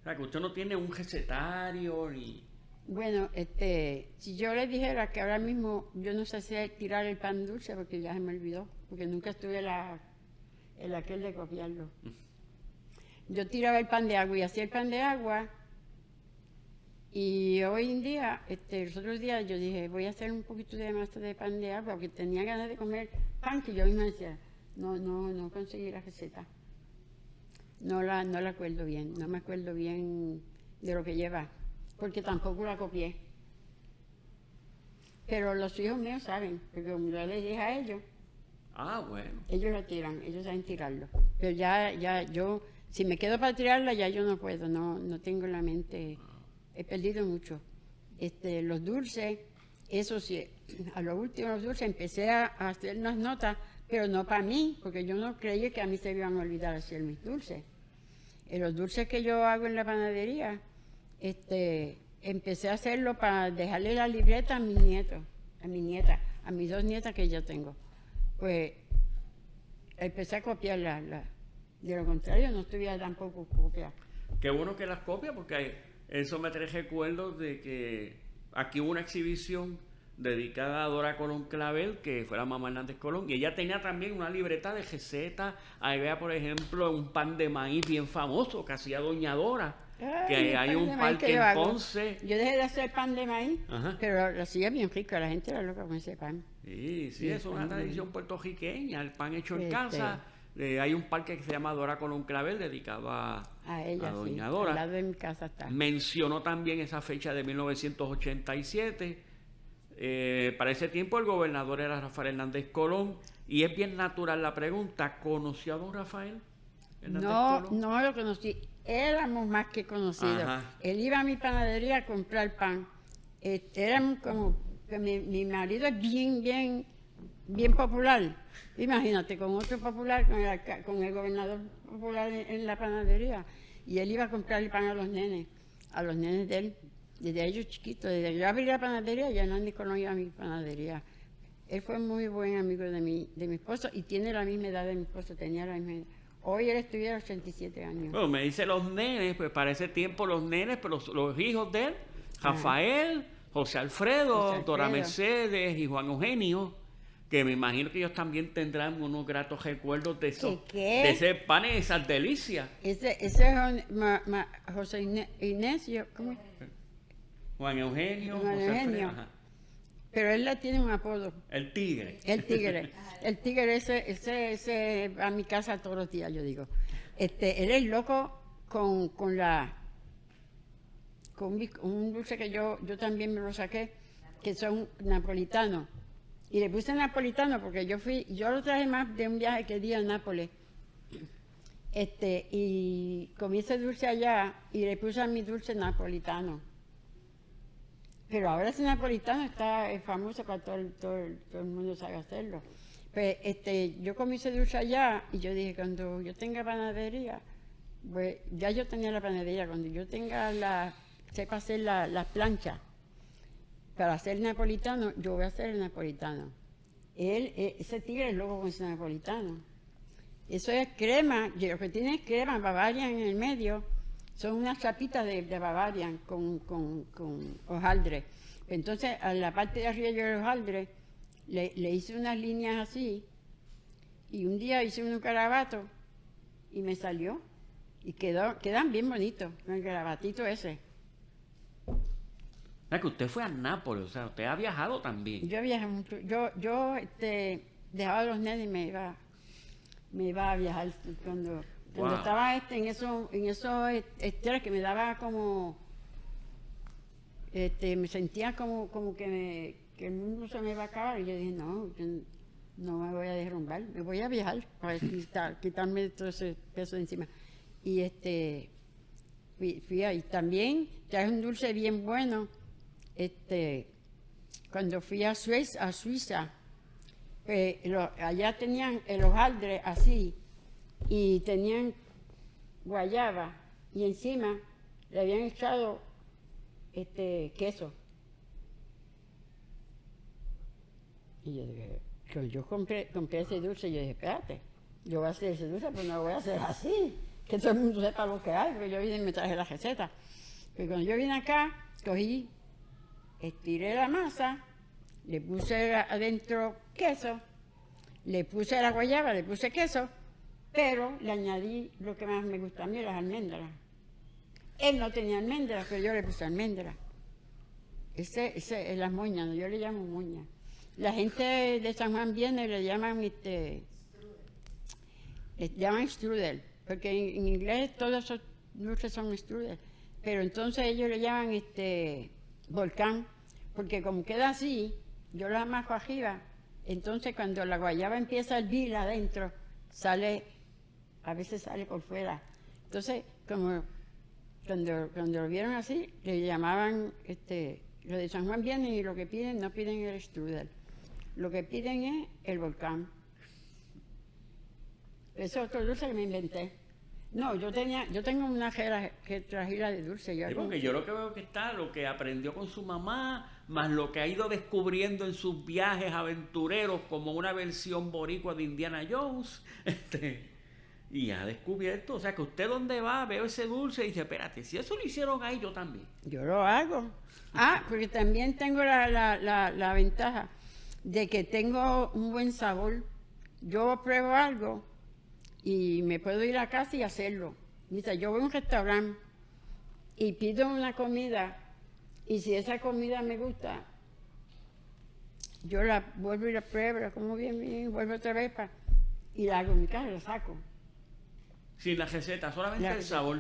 O sea, que usted no tiene un recetario ni... Bueno, si yo le dijera que ahora mismo yo no sé hacer tirar el pan dulce, porque ya se me olvidó, porque nunca estuve en aquel de copiarlo. Yo tiraba el pan de agua y hacía el pan de agua. Y hoy en día, los otros días yo dije, voy a hacer un poquito de masa de pan de agua, porque tenía ganas de comer pan, que yo misma decía, no conseguí la receta. No la acuerdo bien, no me acuerdo bien de lo que lleva, porque tampoco la copié. Pero los hijos míos saben, porque como yo les dije a ellos, Ah, bueno. ellos lo tiran, ellos saben tirarlo. Pero ya yo, si me quedo para tirarla, ya yo no puedo, no tengo la mente, he perdido mucho. Los dulces, eso sí, a lo último los dulces empecé a hacer unas notas, pero no para mí, porque yo no creía que a mí se me iban a olvidar hacer mis dulces. Los dulces que yo hago en la panadería, empecé a hacerlo para dejarle la libreta a mis nietos, a mi nieta, a mis 2 nietas que yo tengo. Pues empecé a copiarlas. De lo contrario, no estuviera tampoco copiar. Qué bueno que las copia, porque eso me trae recuerdos de que aquí hubo una exhibición dedicada a Dora Colón Clavel, que fue la mamá Hernández Colón, y ella tenía también una libreta de recetas. Ahí vea, por ejemplo, un pan de maíz bien famoso que hacía Doña Dora, que hay un parque en Ponce. Yo dejé de hacer pan de maíz, Ajá. pero lo hacía bien rico, la gente era loca con ese pan. Sí, es una tradición puertorriqueña, el pan hecho en casa. Hay un parque que se llama Dora Colón Clavel, dedicado a ella, Doña sí, Dora. al lado de mi casa está. Mencionó también esa fecha de 1987. Para ese tiempo el gobernador era Rafael Hernández Colón, y es bien natural la pregunta, ¿conoció a don Rafael Hernández Colón? No lo conocí, éramos más que conocidos. Ajá. Él iba a mi panadería a comprar pan. Éramos como, que mi marido es bien popular. Imagínate, con otro popular, con el gobernador popular en la panadería. Y él iba a comprar el pan a los nenes de él, desde ellos chiquitos. Desde que yo abrí la panadería, ya nadie conocía mi panadería. Él fue muy buen amigo de mi esposo y tiene la misma edad de mi esposo, tenía la misma edad. Hoy él estuviera 87 años. Bueno, me dice los nenes, pues para ese tiempo los nenes, pero los hijos de él, Rafael, José Alfredo, Dora Mercedes y Juan Eugenio, que me imagino que ellos también tendrán unos gratos recuerdos de eso, de ese pan y esas delicias. Ese es José Ignacio, ¿cómo es? Juan Eugenio, Juan José Eugenio. Alfredo, ajá. Pero él tiene un apodo. El Tigre. El Tigre. El Tigre ese va a mi casa todos los días, yo digo. Él es loco con un dulce que yo también me lo saqué, que son napolitanos. Y le puse napolitano porque yo lo traje más de un viaje que di a Nápoles. Y comí ese dulce allá y le puse a mi dulce napolitano. Pero ahora ese napolitano es famoso para todo el mundo sabe hacerlo. Pues yo comí ese dulce allá y yo dije, cuando yo tenga panadería, pues ya yo tenía la panadería, cuando yo tenga sepa hacer las planchas para hacer el napolitano, yo voy a hacer el napolitano. Ese tigre es loco con ese napolitano. Eso es crema, y lo que tiene es crema, Bavarian en el medio. Son unas chapitas de Bavarian con hojaldre. Entonces, a la parte de arriba del hojaldre le hice unas líneas así. Y un día hice un garabato y me salió. Y quedan bien bonitos, con el garabatito ese. Es que usted fue a Nápoles, o sea, usted ha viajado también. Yo viajé mucho. Yo dejaba a los nenes y me iba a viajar cuando estaba en esos estrés que me daba como me sentía como que el mundo se me iba a acabar y yo dije no, yo no me voy a derrumbar, me voy a viajar para quitarme todo ese peso de encima. Y fui ahí. También traje un dulce bien bueno cuando fui a Suiza, pues, allá tenían el hojaldre así y tenían guayaba y encima le habían echado queso. Y yo dije, yo compré ese dulce y yo dije, espérate, yo voy a hacer ese dulce, pero no lo voy a hacer así, que todo el mundo sepa lo que hay, porque yo vine y me traje la receta. Pero cuando yo vine acá, estiré la masa, le puse adentro queso, le puse la guayaba, le puse queso, pero le añadí lo que más me gusta a mí, las almendras. Él no tenía almendras, pero yo le puse almendras. Ese es las moñas, yo le llamo moñas. La gente de San Juan viene y le llaman strudel, porque en inglés todos esos dulces son strudel, pero entonces ellos le llaman volcán, porque como queda así, yo lo amajo arriba, entonces cuando la guayaba empieza a hervir adentro, a veces sale por fuera. Entonces, como cuando lo vieron así, le llamaban, los de San Juan vienen y lo que piden, no piden el strudel, lo que piden es el volcán. Eso es otro dulce que me inventé. No, yo tengo una trajera de dulce. Sí, porque yo lo que veo que está, lo que aprendió con su mamá, más lo que ha ido descubriendo en sus viajes aventureros como una versión boricua de Indiana Jones, y ha descubierto, o sea, que usted donde va, veo ese dulce y dice, espérate, si eso lo hicieron ahí, yo también. Yo lo hago. Porque también tengo la ventaja de que tengo un buen sabor. Yo pruebo algo y me puedo ir a casa y hacerlo. Dice, yo voy a un restaurante y pido una comida y si esa comida me gusta, yo la vuelvo y la pruebo, la como bien, vuelvo otra vez y la hago en mi casa, la saco. Sin la receta, solamente el sabor.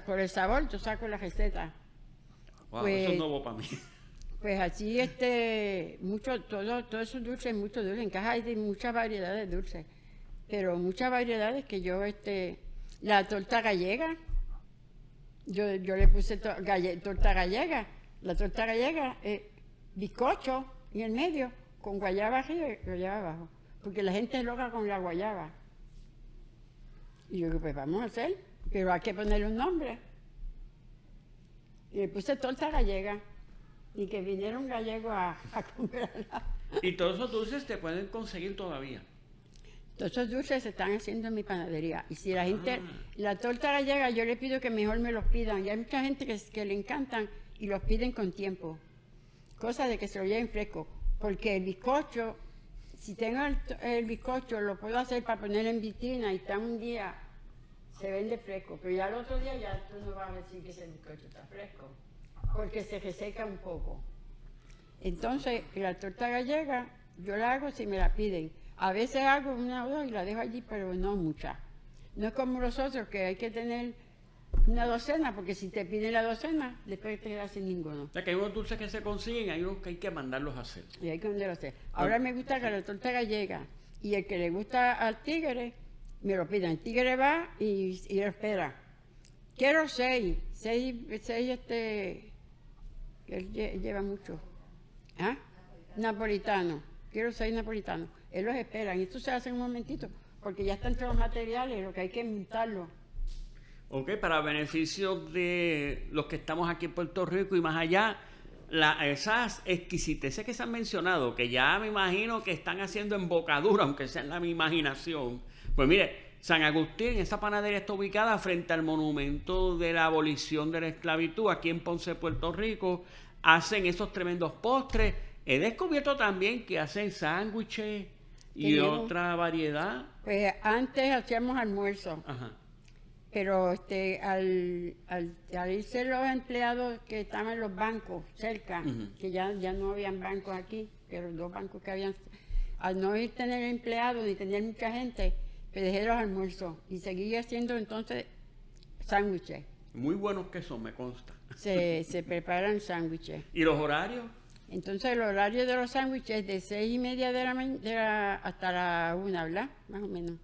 Por el sabor yo saco la receta. Wow, eso es nuevo para mí. Pues así, todos esos dulces, muchos dulces. En casa hay de muchas variedades de dulces, pero muchas variedades que yo, la torta gallega, yo le puse torta gallega. La torta gallega, bizcocho en el medio, con guayaba arriba y guayaba abajo, porque la gente es loca con la guayaba. Y yo digo, pues vamos a hacer, pero hay que ponerle un nombre. Y le puse torta gallega. Y que vinieron gallegos a comprarla. ¿Y todos esos dulces te pueden conseguir todavía? Todos esos dulces se están haciendo en mi panadería. Y si la gente, la torta gallega, yo le pido que mejor me los pidan. Y hay mucha gente que le encantan y los piden con tiempo. Cosa de que se lo lleven fresco. Porque el bizcocho, si tengo el bizcocho, lo puedo hacer para poner en vitrina y está un día, se vende fresco. Pero ya el otro día ya tú no vas a decir que ese bizcocho está fresco, porque se reseca un poco. Entonces, la torta gallega, yo la hago si me la piden. A veces hago una o dos y la dejo allí, pero no muchas. No es como los otros, que hay que tener una docena, porque si te piden la docena, después te quedas sin ninguno. O sea, que hay unos dulces que se consiguen, hay unos que hay que mandarlos a hacer. Y hay que mandarlos a hacer. Ahora me gusta que la torta gallega, y el que le gusta al tigre, me lo piden. El tigre va y lo espera. Quiero seis, que él lleva mucho. Napolitano. Quiero 6 napolitanos. Él los espera. Y esto se hace en un momentito, porque ya están todos los materiales, lo que hay que montarlo. Ok, para beneficio de los que estamos aquí en Puerto Rico y más allá, esas exquisiteces que se han mencionado, que ya me imagino que están haciendo embocadura, aunque sea en la mi imaginación. Pues mire, San Agustín, esa panadería está ubicada frente al monumento de la abolición de la esclavitud, aquí en Ponce, Puerto Rico. Hacen esos tremendos postres. He descubierto también que hacen sándwiches y otra variedad. Pues antes hacíamos almuerzo. Ajá. Pero al irse los empleados que estaban en los bancos cerca, que ya no habían bancos aquí, pero los 2 bancos que habían, al no ir tener empleados ni tener mucha gente, pues dejé los almuerzos y seguí haciendo entonces sándwiches. Muy buenos que son, me consta. Se preparan sándwiches. ¿Y los horarios? Entonces el horario de los sándwiches es de 6:30 hasta la 1, ¿verdad? Más o menos.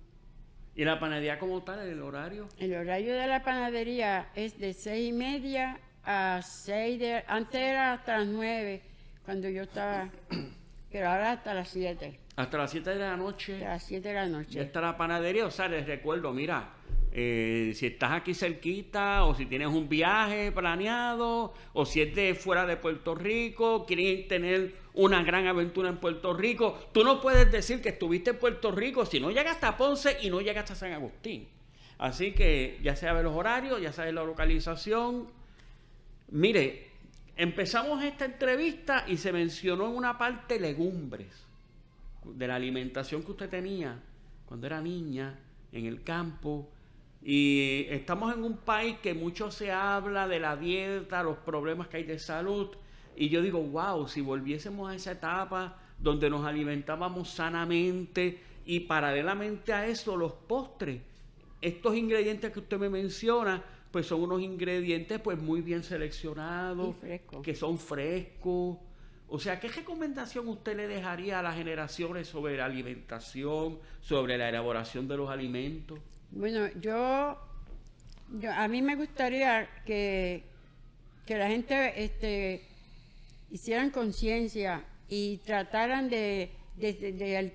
¿Y la panadería como tal, el horario? El horario de la panadería es de 6:30 a 6 antes era hasta las 9, cuando yo estaba, pero ahora hasta las 7. Hasta las 7 de la noche. Hasta las 7 de la noche. Ya está la panadería, o sea, les recuerdo, mira, si estás aquí cerquita, o si tienes un viaje planeado, o si es de fuera de Puerto Rico, quieren tener una gran aventura en Puerto Rico, tú no puedes decir que estuviste en Puerto Rico si no llegaste a Ponce y no llegaste a San Agustín. Así que ya sabes los horarios, ya sabes la localización. Mire, empezamos esta entrevista y se mencionó en una parte legumbres, de la alimentación que usted tenía cuando era niña, en el campo. Y estamos en un país que mucho se habla de la dieta, los problemas que hay de salud. Y yo digo, wow, si volviésemos a esa etapa donde nos alimentábamos sanamente y paralelamente a eso los postres, estos ingredientes que usted me menciona, pues son unos ingredientes pues muy bien seleccionados, que son frescos, O sea, ¿qué recomendación usted le dejaría a las generaciones sobre la alimentación, sobre la elaboración de los alimentos? Bueno, a mí me gustaría que la gente hicieran conciencia y trataran del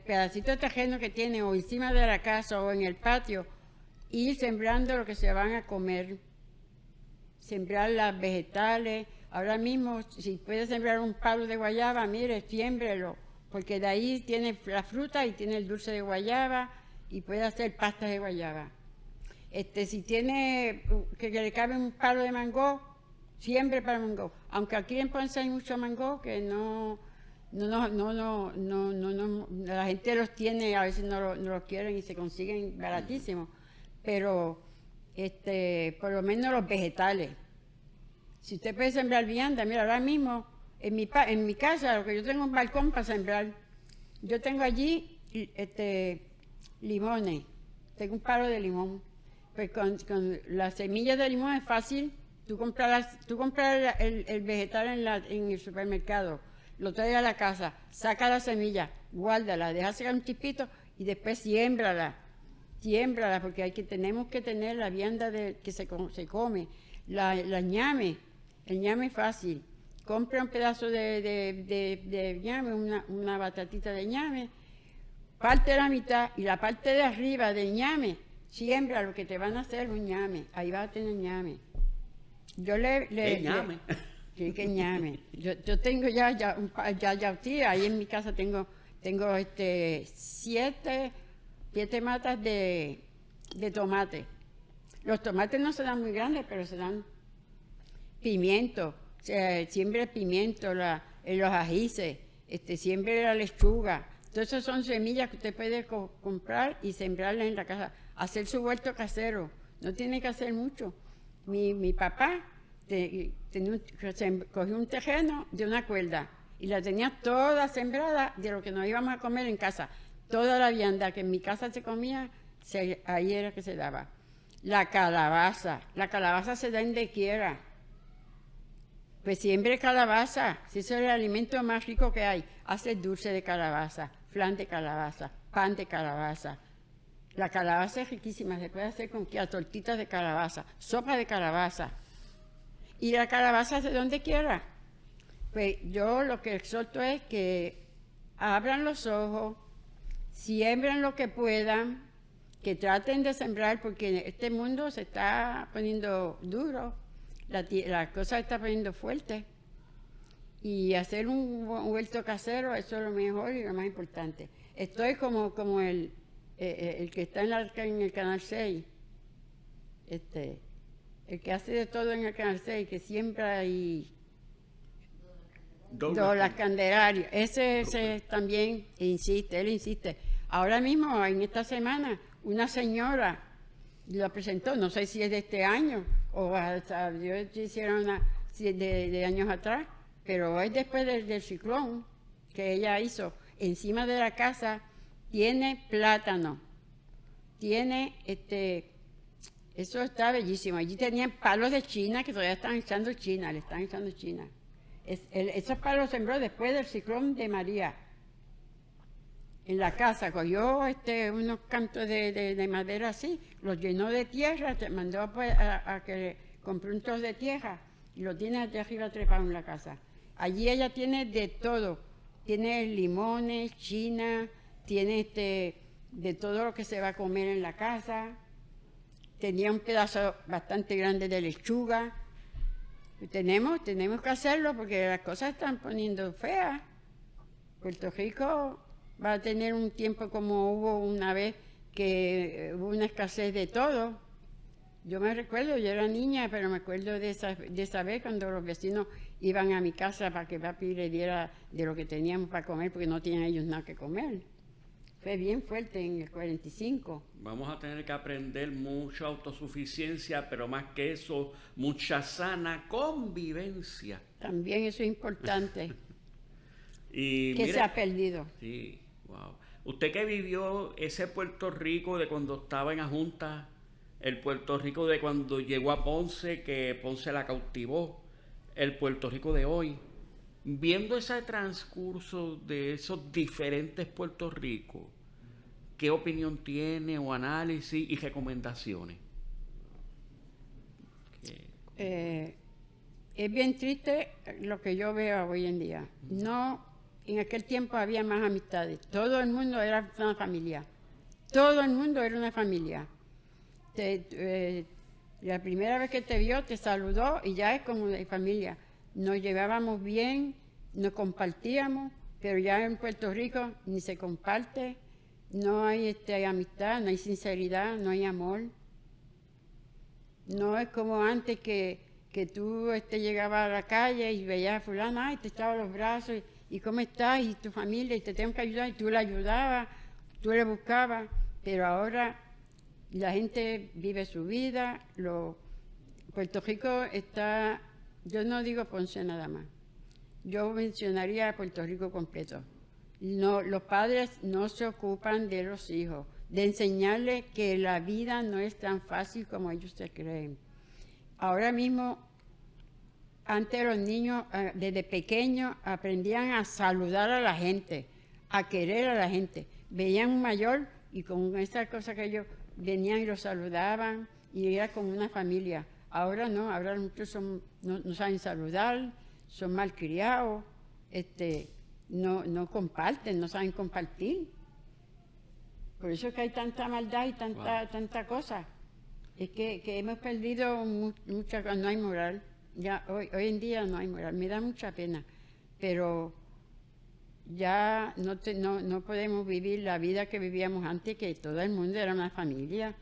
pedacito de terreno que tiene o encima de la casa o en el patio, ir sembrando lo que se van a comer, sembrar las vegetales. Ahora mismo, si puede sembrar un palo de guayaba, mire, siémbrelo, porque de ahí tiene la fruta y tiene el dulce de guayaba y puede hacer pastas de guayaba. Si tiene que le cabe un palo de mango, siembre para mango. Aunque aquí en Ponce hay mucho mango que la gente los tiene, a veces no los quieren y se consiguen baratísimos. Pero por lo menos los vegetales. Si usted puede sembrar vianda, mira, ahora mismo en mi casa, lo que yo tengo un balcón para sembrar, yo tengo allí limones, tengo un palo de limón. Pues con las semillas de limón es fácil, tú compras el vegetal en el supermercado, lo traes a la casa, saca la semilla, guárdala, deja secar un chispito y después siémbrala, porque tenemos que tener la vianda que se come, la ñame. El ñame es fácil. Compra un pedazo de ñame, una batatita de ñame, parte la mitad y la parte de arriba del ñame, siembra lo que te van a hacer un ñame. Ahí vas a tener ñame. Yo ñame? Sí, que ñame. Yo tengo ya ahí en mi casa tengo 7 matas de tomate. Los tomates no se dan muy grandes, pero se dan. Pimiento, siembre pimiento, los ajíes, siembre la lechuga. Todas esas son semillas que usted puede comprar y sembrarlas en la casa. Hacer su huerto casero, no tiene que hacer mucho. Mi papá cogió un terreno de una cuerda y la tenía toda sembrada de lo que nos íbamos a comer en casa. Toda la vianda que en mi casa se comía, ahí era que se daba. La calabaza se da en donde quiera. Pues siembre calabaza, si eso es el alimento más rico que hay. Hace dulce de calabaza, flan de calabaza, pan de calabaza. La calabaza es riquísima, se puede hacer con tortitas de calabaza, sopa de calabaza. Y la calabaza de donde quiera. Pues yo lo que exhorto es que abran los ojos, siembren lo que puedan, que traten de sembrar, porque este mundo se está poniendo duro. La cosa está poniendo fuerte y hacer un huerto casero, eso es lo mejor y lo más importante. Estoy como el que está en el Canal 6, el que hace de todo en el Canal 6, que siembra y Douglas Candelario, ese también él insiste. Ahora mismo, en esta semana, una señora lo presentó, no sé si es de este año o hasta hicieron de años atrás, pero es después del ciclón que ella hizo. Encima de la casa tiene plátano, tiene eso está bellísimo. Allí tenían palos de China que todavía le están echando China. Esos palos los sembró después del ciclón de María. En la casa cogió unos cantos de madera así, los llenó de tierra, mandó a que compró un trozo de tierra y lo tiene de arriba trepado en la casa. Allí ella tiene de todo, tiene limones, china, tiene de todo lo que se va a comer en la casa. Tenía un pedazo bastante grande de lechuga. Y tenemos que hacerlo porque las cosas están poniendo feas. Puerto Rico va a tener un tiempo como hubo una vez que hubo una escasez de todo. Yo me recuerdo, yo era niña, pero me acuerdo de esa vez cuando los vecinos iban a mi casa para que papi le diera de lo que teníamos para comer porque no tenían ellos nada que comer. Fue bien fuerte en el 45. Vamos a tener que aprender mucha autosuficiencia, pero más que eso, mucha sana convivencia. También eso es importante. Y que se ha perdido. Sí, wow. Usted que vivió ese Puerto Rico de cuando estaba en la Junta, el Puerto Rico de cuando llegó a Ponce, que Ponce la cautivó, el Puerto Rico de hoy, Viendo ese transcurso de esos diferentes Puerto Rico, ¿qué opinión tiene o análisis y recomendaciones? Es bien triste lo que yo veo hoy en día. No, en aquel tiempo había más amistades. Todo el mundo era una familia. Todo el mundo era una familia. La primera vez que te vio, te saludó y ya es como de familia. Nos llevábamos bien, nos compartíamos, pero ya en Puerto Rico ni se comparte, no hay amistad, no hay sinceridad, no hay amor. No es como antes que tú llegabas a la calle y veías a fulano, ay, te echaba los brazos, y cómo estás, y tu familia, y te tengo que ayudar, y tú le ayudabas, tú le buscabas, pero ahora la gente vive su vida, Puerto Rico está, yo no digo Ponce nada más, yo mencionaría a Puerto Rico completo. No, los padres no se ocupan de los hijos, de enseñarles que la vida no es tan fácil como ellos se creen. Ahora mismo, antes los niños desde pequeños aprendían a saludar a la gente, a querer a la gente. Veían un mayor y con esa cosa que ellos venían y lo saludaban y era como una familia. Ahora no, ahora muchos no saben saludar, son malcriados, no comparten, no saben compartir. Por eso es que hay tanta maldad y tanta cosa. Es que hemos perdido mucha, no hay moral. Ya hoy en día no hay moral. Me da mucha pena. Pero ya no podemos vivir la vida que vivíamos antes, que todo el mundo era una familia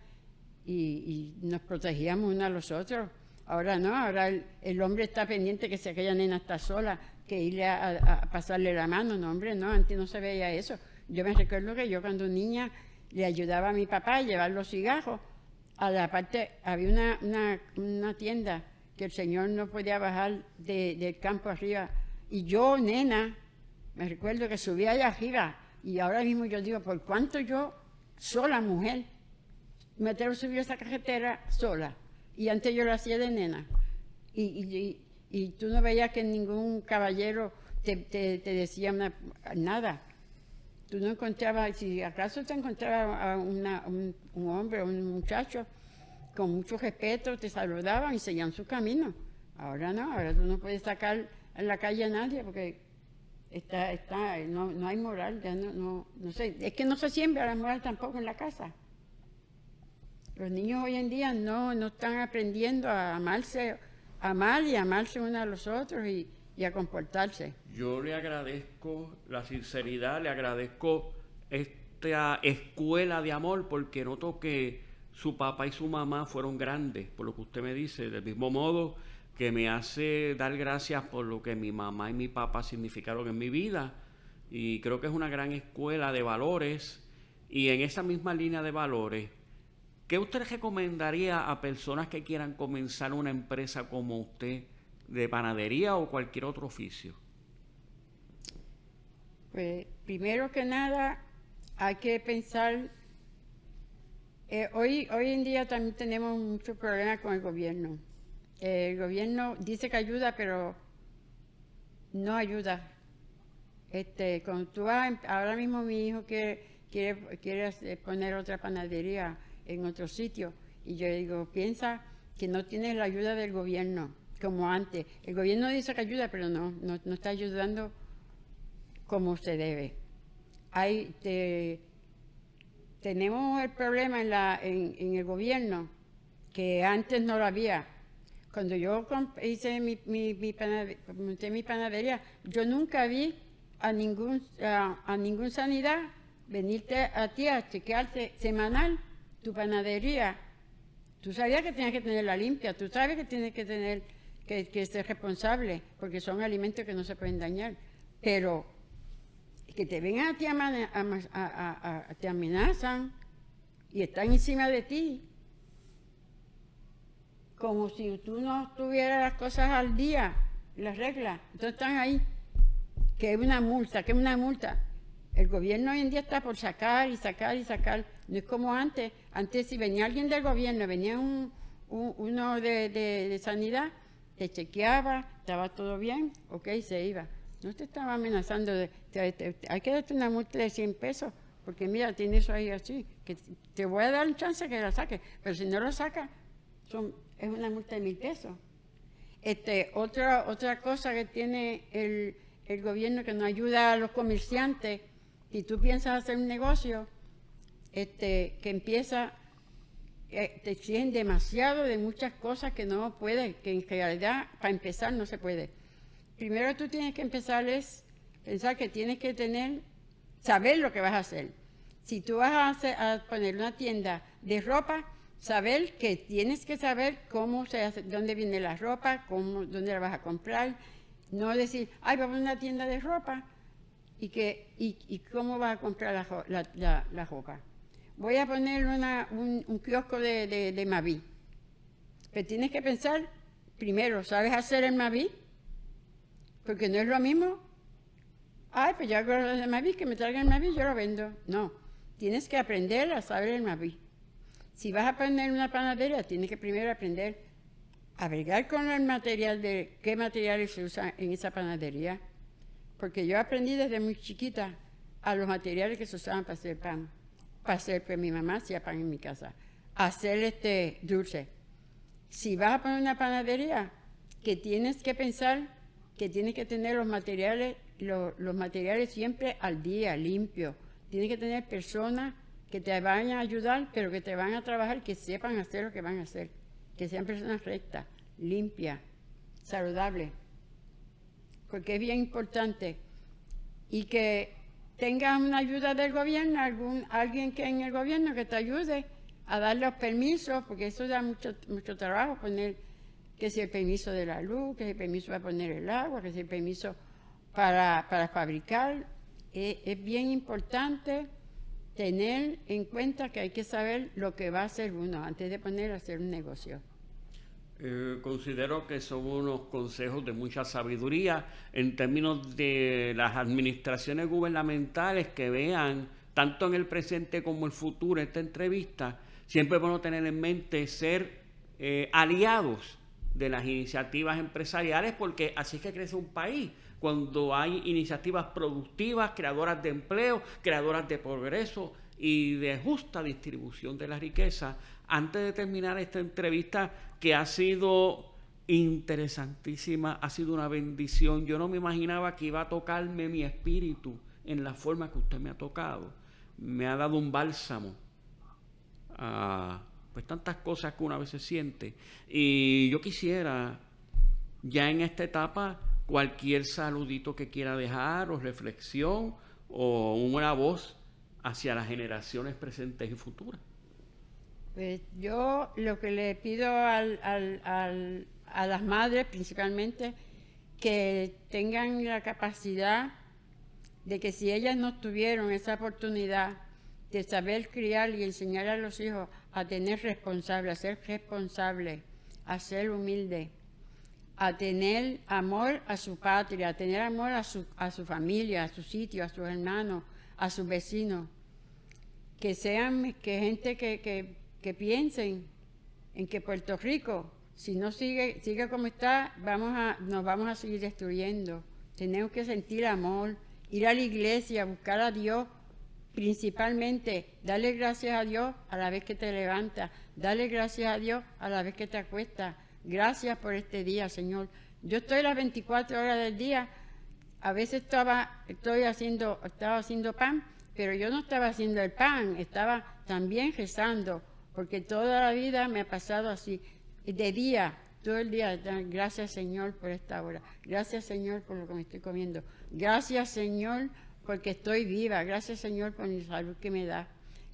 y nos protegíamos unos a los otros. Ahora no, ahora el hombre está pendiente que si aquella nena está sola, que irle a pasarle la mano. No, hombre, no, antes no se veía eso. Yo me recuerdo que yo cuando niña le ayudaba a mi papá a llevar los cigarros. A la parte, había una tienda que el señor no podía bajar del campo arriba. Y yo, nena, me recuerdo que subía allá arriba. Y ahora mismo yo digo, ¿por cuánto yo, sola mujer, me atrevo a subir esa carretera sola? Y antes yo lo hacía de nena. Y tú no veías que ningún caballero te decía nada. Tú no encontrabas, si acaso te encontraba a un hombre o un muchacho con mucho respeto, te saludaban y seguían su camino. Ahora no, ahora tú no puedes sacar a la calle a nadie porque no hay moral, ya no sé. Es que no se siembra la moral tampoco en la casa. Los niños hoy en día no están aprendiendo a amarse, amar y amarse unos a los otros y a comportarse. Yo le agradezco la sinceridad, le agradezco esta escuela de amor porque noto que su papá y su mamá fueron grandes, por lo que usted me dice, del mismo modo que me hace dar gracias por lo que mi mamá y mi papá significaron en mi vida, y creo que es una gran escuela de valores. Y en esa misma línea de valores, ¿qué usted recomendaría a personas que quieran comenzar una empresa como usted de panadería o cualquier otro oficio? Pues primero que nada hay que pensar, hoy en día también tenemos muchos problemas con el gobierno. El gobierno dice que ayuda, pero no ayuda. Cuando tú vas, ahora mismo mi hijo quiere poner otra panadería en otro sitio y yo digo, piensa que no tienes la ayuda del gobierno como antes. El gobierno dice que ayuda, pero no está ayudando como se debe. Tenemos el problema en el gobierno que antes no lo había. Cuando yo hice monté mi panadería, yo nunca vi a ningún sanidad venirte a ti a chequearte semanal tu panadería. Tú sabías que tenías que tenerla limpia, tú sabes que tienes que tener que ser responsable, porque son alimentos que no se pueden dañar. Pero que te vengan a ti te amenazan y están encima de ti, como si tú no tuvieras las cosas al día, las reglas. Entonces están ahí, que es una multa, que es una multa. El gobierno hoy en día está por sacar y sacar y sacar. No es como antes. Antes si venía alguien del gobierno, venía uno de sanidad, te chequeaba, estaba todo bien, ok, se iba. No te estaba amenazando hay que darte una multa de 100 pesos, porque mira, tienes eso ahí así, que te voy a dar un chance que la saques, pero si no lo sacas, es una multa de 1,000 pesos. Otra cosa que tiene el gobierno que nos ayuda a los comerciantes, si tú piensas hacer un negocio, que empieza, te exigen demasiado de muchas cosas que no puedes, que en realidad para empezar no se puede. Primero tú tienes que empezar es pensar que tienes que saber lo que vas a hacer. Si tú vas a poner una tienda de ropa, saber que tienes que saber cómo se hace, dónde viene la ropa, dónde la vas a comprar. No decir, ay, vamos a una tienda de ropa y cómo vas a comprar la ropa. Voy a poner un kiosco de Maví. Pero tienes que pensar, primero, ¿sabes hacer el Maví? Porque no es lo mismo. Ay, pues yo hago el Maví, que me traigan el Maví, yo lo vendo. No, tienes que aprender a saber el Maví. Si vas a poner una panadería, tienes que primero aprender a bregar con el material qué materiales se usan en esa panadería. Porque yo aprendí desde muy chiquita a los materiales que se usaban para hacer pan. Para hacer, pues mi mamá hacía pan en mi casa. Hacer dulce. Si vas a poner una panadería, que tienes que pensar que tienes que tener los materiales siempre al día, limpios. Tienes que tener personas que te van a ayudar, pero que te van a trabajar, que sepan hacer lo que van a hacer. Que sean personas rectas, limpias, saludables. Porque es bien importante. Y que tengas una ayuda del gobierno, alguien que en el gobierno que te ayude a dar los permisos, porque eso da mucho trabajo, poner que si el permiso de la luz, que si el permiso para poner el agua, que si el permiso para fabricar. Es bien importante tener en cuenta que hay que saber lo que va a hacer uno antes de poner a hacer un negocio. Considero que son unos consejos de mucha sabiduría en términos de las administraciones gubernamentales que vean, tanto en el presente como el futuro, esta entrevista. Siempre es bueno tener en mente ser aliados de las iniciativas empresariales, porque así es que crece un país, cuando hay iniciativas productivas, creadoras de empleo, creadoras de progreso y de justa distribución de la riqueza. Antes de terminar esta entrevista, que ha sido interesantísima, ha sido una bendición, yo no me imaginaba que iba a tocarme mi espíritu en la forma que usted me ha tocado. Me ha dado un bálsamo a pues tantas cosas que una vez se siente. Y yo quisiera, ya en esta etapa, cualquier saludito que quiera dejar, o reflexión, o una voz hacia las generaciones presentes y futuras. Pues yo lo que le pido a las madres principalmente, que tengan la capacidad de que si ellas no tuvieron esa oportunidad de saber criar y enseñar a los hijos a tener responsable, a ser responsable, a ser humilde, a tener amor a su patria, a tener amor a su familia, a su sitio, a sus hermanos, a sus vecinos, que sean gente que piensen en que Puerto Rico, si no sigue como está, nos vamos a seguir destruyendo. Tenemos que sentir amor, ir a la iglesia, buscar a Dios, principalmente darle gracias a Dios a la vez que te levantas, darle gracias a Dios a la vez que te acuestas. Gracias por este día, Señor. Yo estoy las 24 horas del día, a veces estaba haciendo pan, pero yo no estaba haciendo el pan, estaba también rezando, porque toda la vida me ha pasado así, de día, todo el día. Gracias, Señor, por esta hora. Gracias, Señor, por lo que me estoy comiendo. Gracias, Señor, porque estoy viva. Gracias, Señor, por mi salud que me da.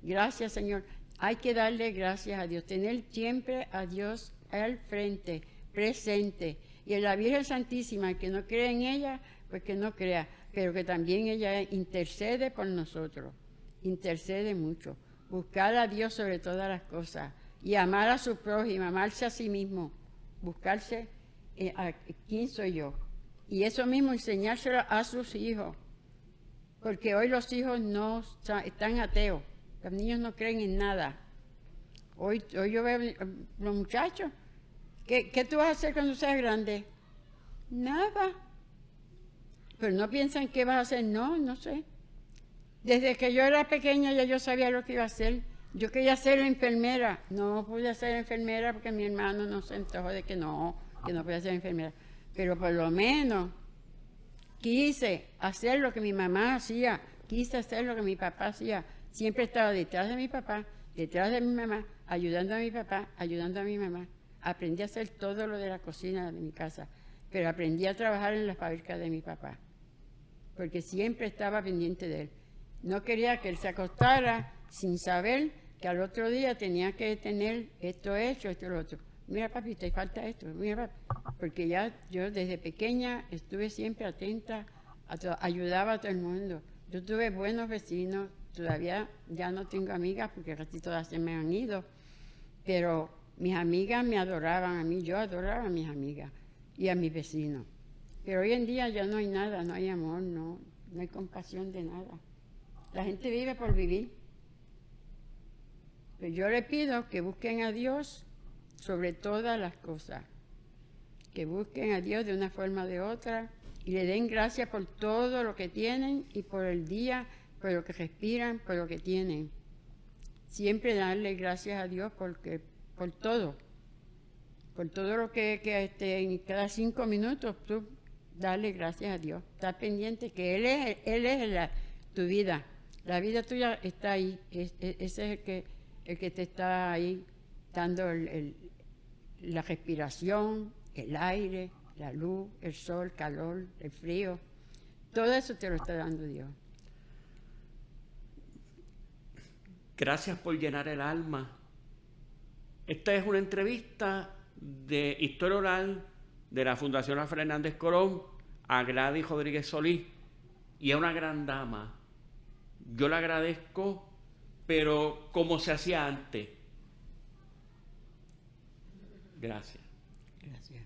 Gracias, Señor. Hay que darle gracias a Dios, tener siempre a Dios al frente, presente. Y en la Virgen Santísima, el que no cree en ella, pues que no crea, pero que también ella intercede por nosotros, intercede mucho. Buscar a Dios sobre todas las cosas y amar a su prójimo, amarse a sí mismo, buscarse a quién soy yo. Y eso mismo enseñárselo a sus hijos, porque hoy los hijos no están ateos, los niños no creen en nada. Hoy yo veo los muchachos, ¿qué tú vas a hacer cuando seas grande? Nada. pero no piensan qué vas a hacer. No, no sé. Desde que yo era pequeña ya yo sabía lo que iba a hacer. Yo quería ser enfermera. No pude ser enfermera porque mi hermano no se antojó de que no podía ser enfermera. Pero por lo menos quise hacer lo que mi mamá hacía, quise hacer lo que mi papá hacía. Siempre estaba detrás de mi papá, detrás de mi mamá, ayudando a mi papá, ayudando a mi mamá. Aprendí a hacer todo lo de la cocina de mi casa, pero aprendí a trabajar en la fábrica de mi papá, porque siempre estaba pendiente de él. No quería que él se acostara sin saber que al otro día tenía que tener esto hecho, esto y lo otro. Mira, papi, te falta esto, mira, papi. Porque ya yo desde pequeña estuve siempre atenta, ayudaba a todo el mundo. Yo tuve buenos vecinos, todavía ya no tengo amigas porque casi todas se me han ido, pero mis amigas me adoraban a mí, yo adoraba a mis amigas y a mis vecinos. Pero hoy en día ya no hay nada, no hay amor, no hay compasión de nada. La gente vive por vivir. Pero yo le pido que busquen a Dios sobre todas las cosas, que busquen a Dios de una forma o de otra y le den gracias por todo lo que tienen y por el día, por lo que respiran, por lo que tienen. Siempre darle gracias a Dios por todo lo que en cada 5 minutos tú darle gracias a Dios. Estar pendiente que Él es tu vida. La vida tuya está ahí. Ese es el que te está ahí dando la respiración, el aire, la luz, el sol, el calor, el frío. Todo eso te lo está dando Dios. Gracias por llenar el alma. Esta es una entrevista de Historia Oral de la Fundación Rafael Hernández Colón a Gladys Rodríguez Solís, y a una gran dama. Yo le agradezco, pero como se hacía antes. Gracias. Gracias.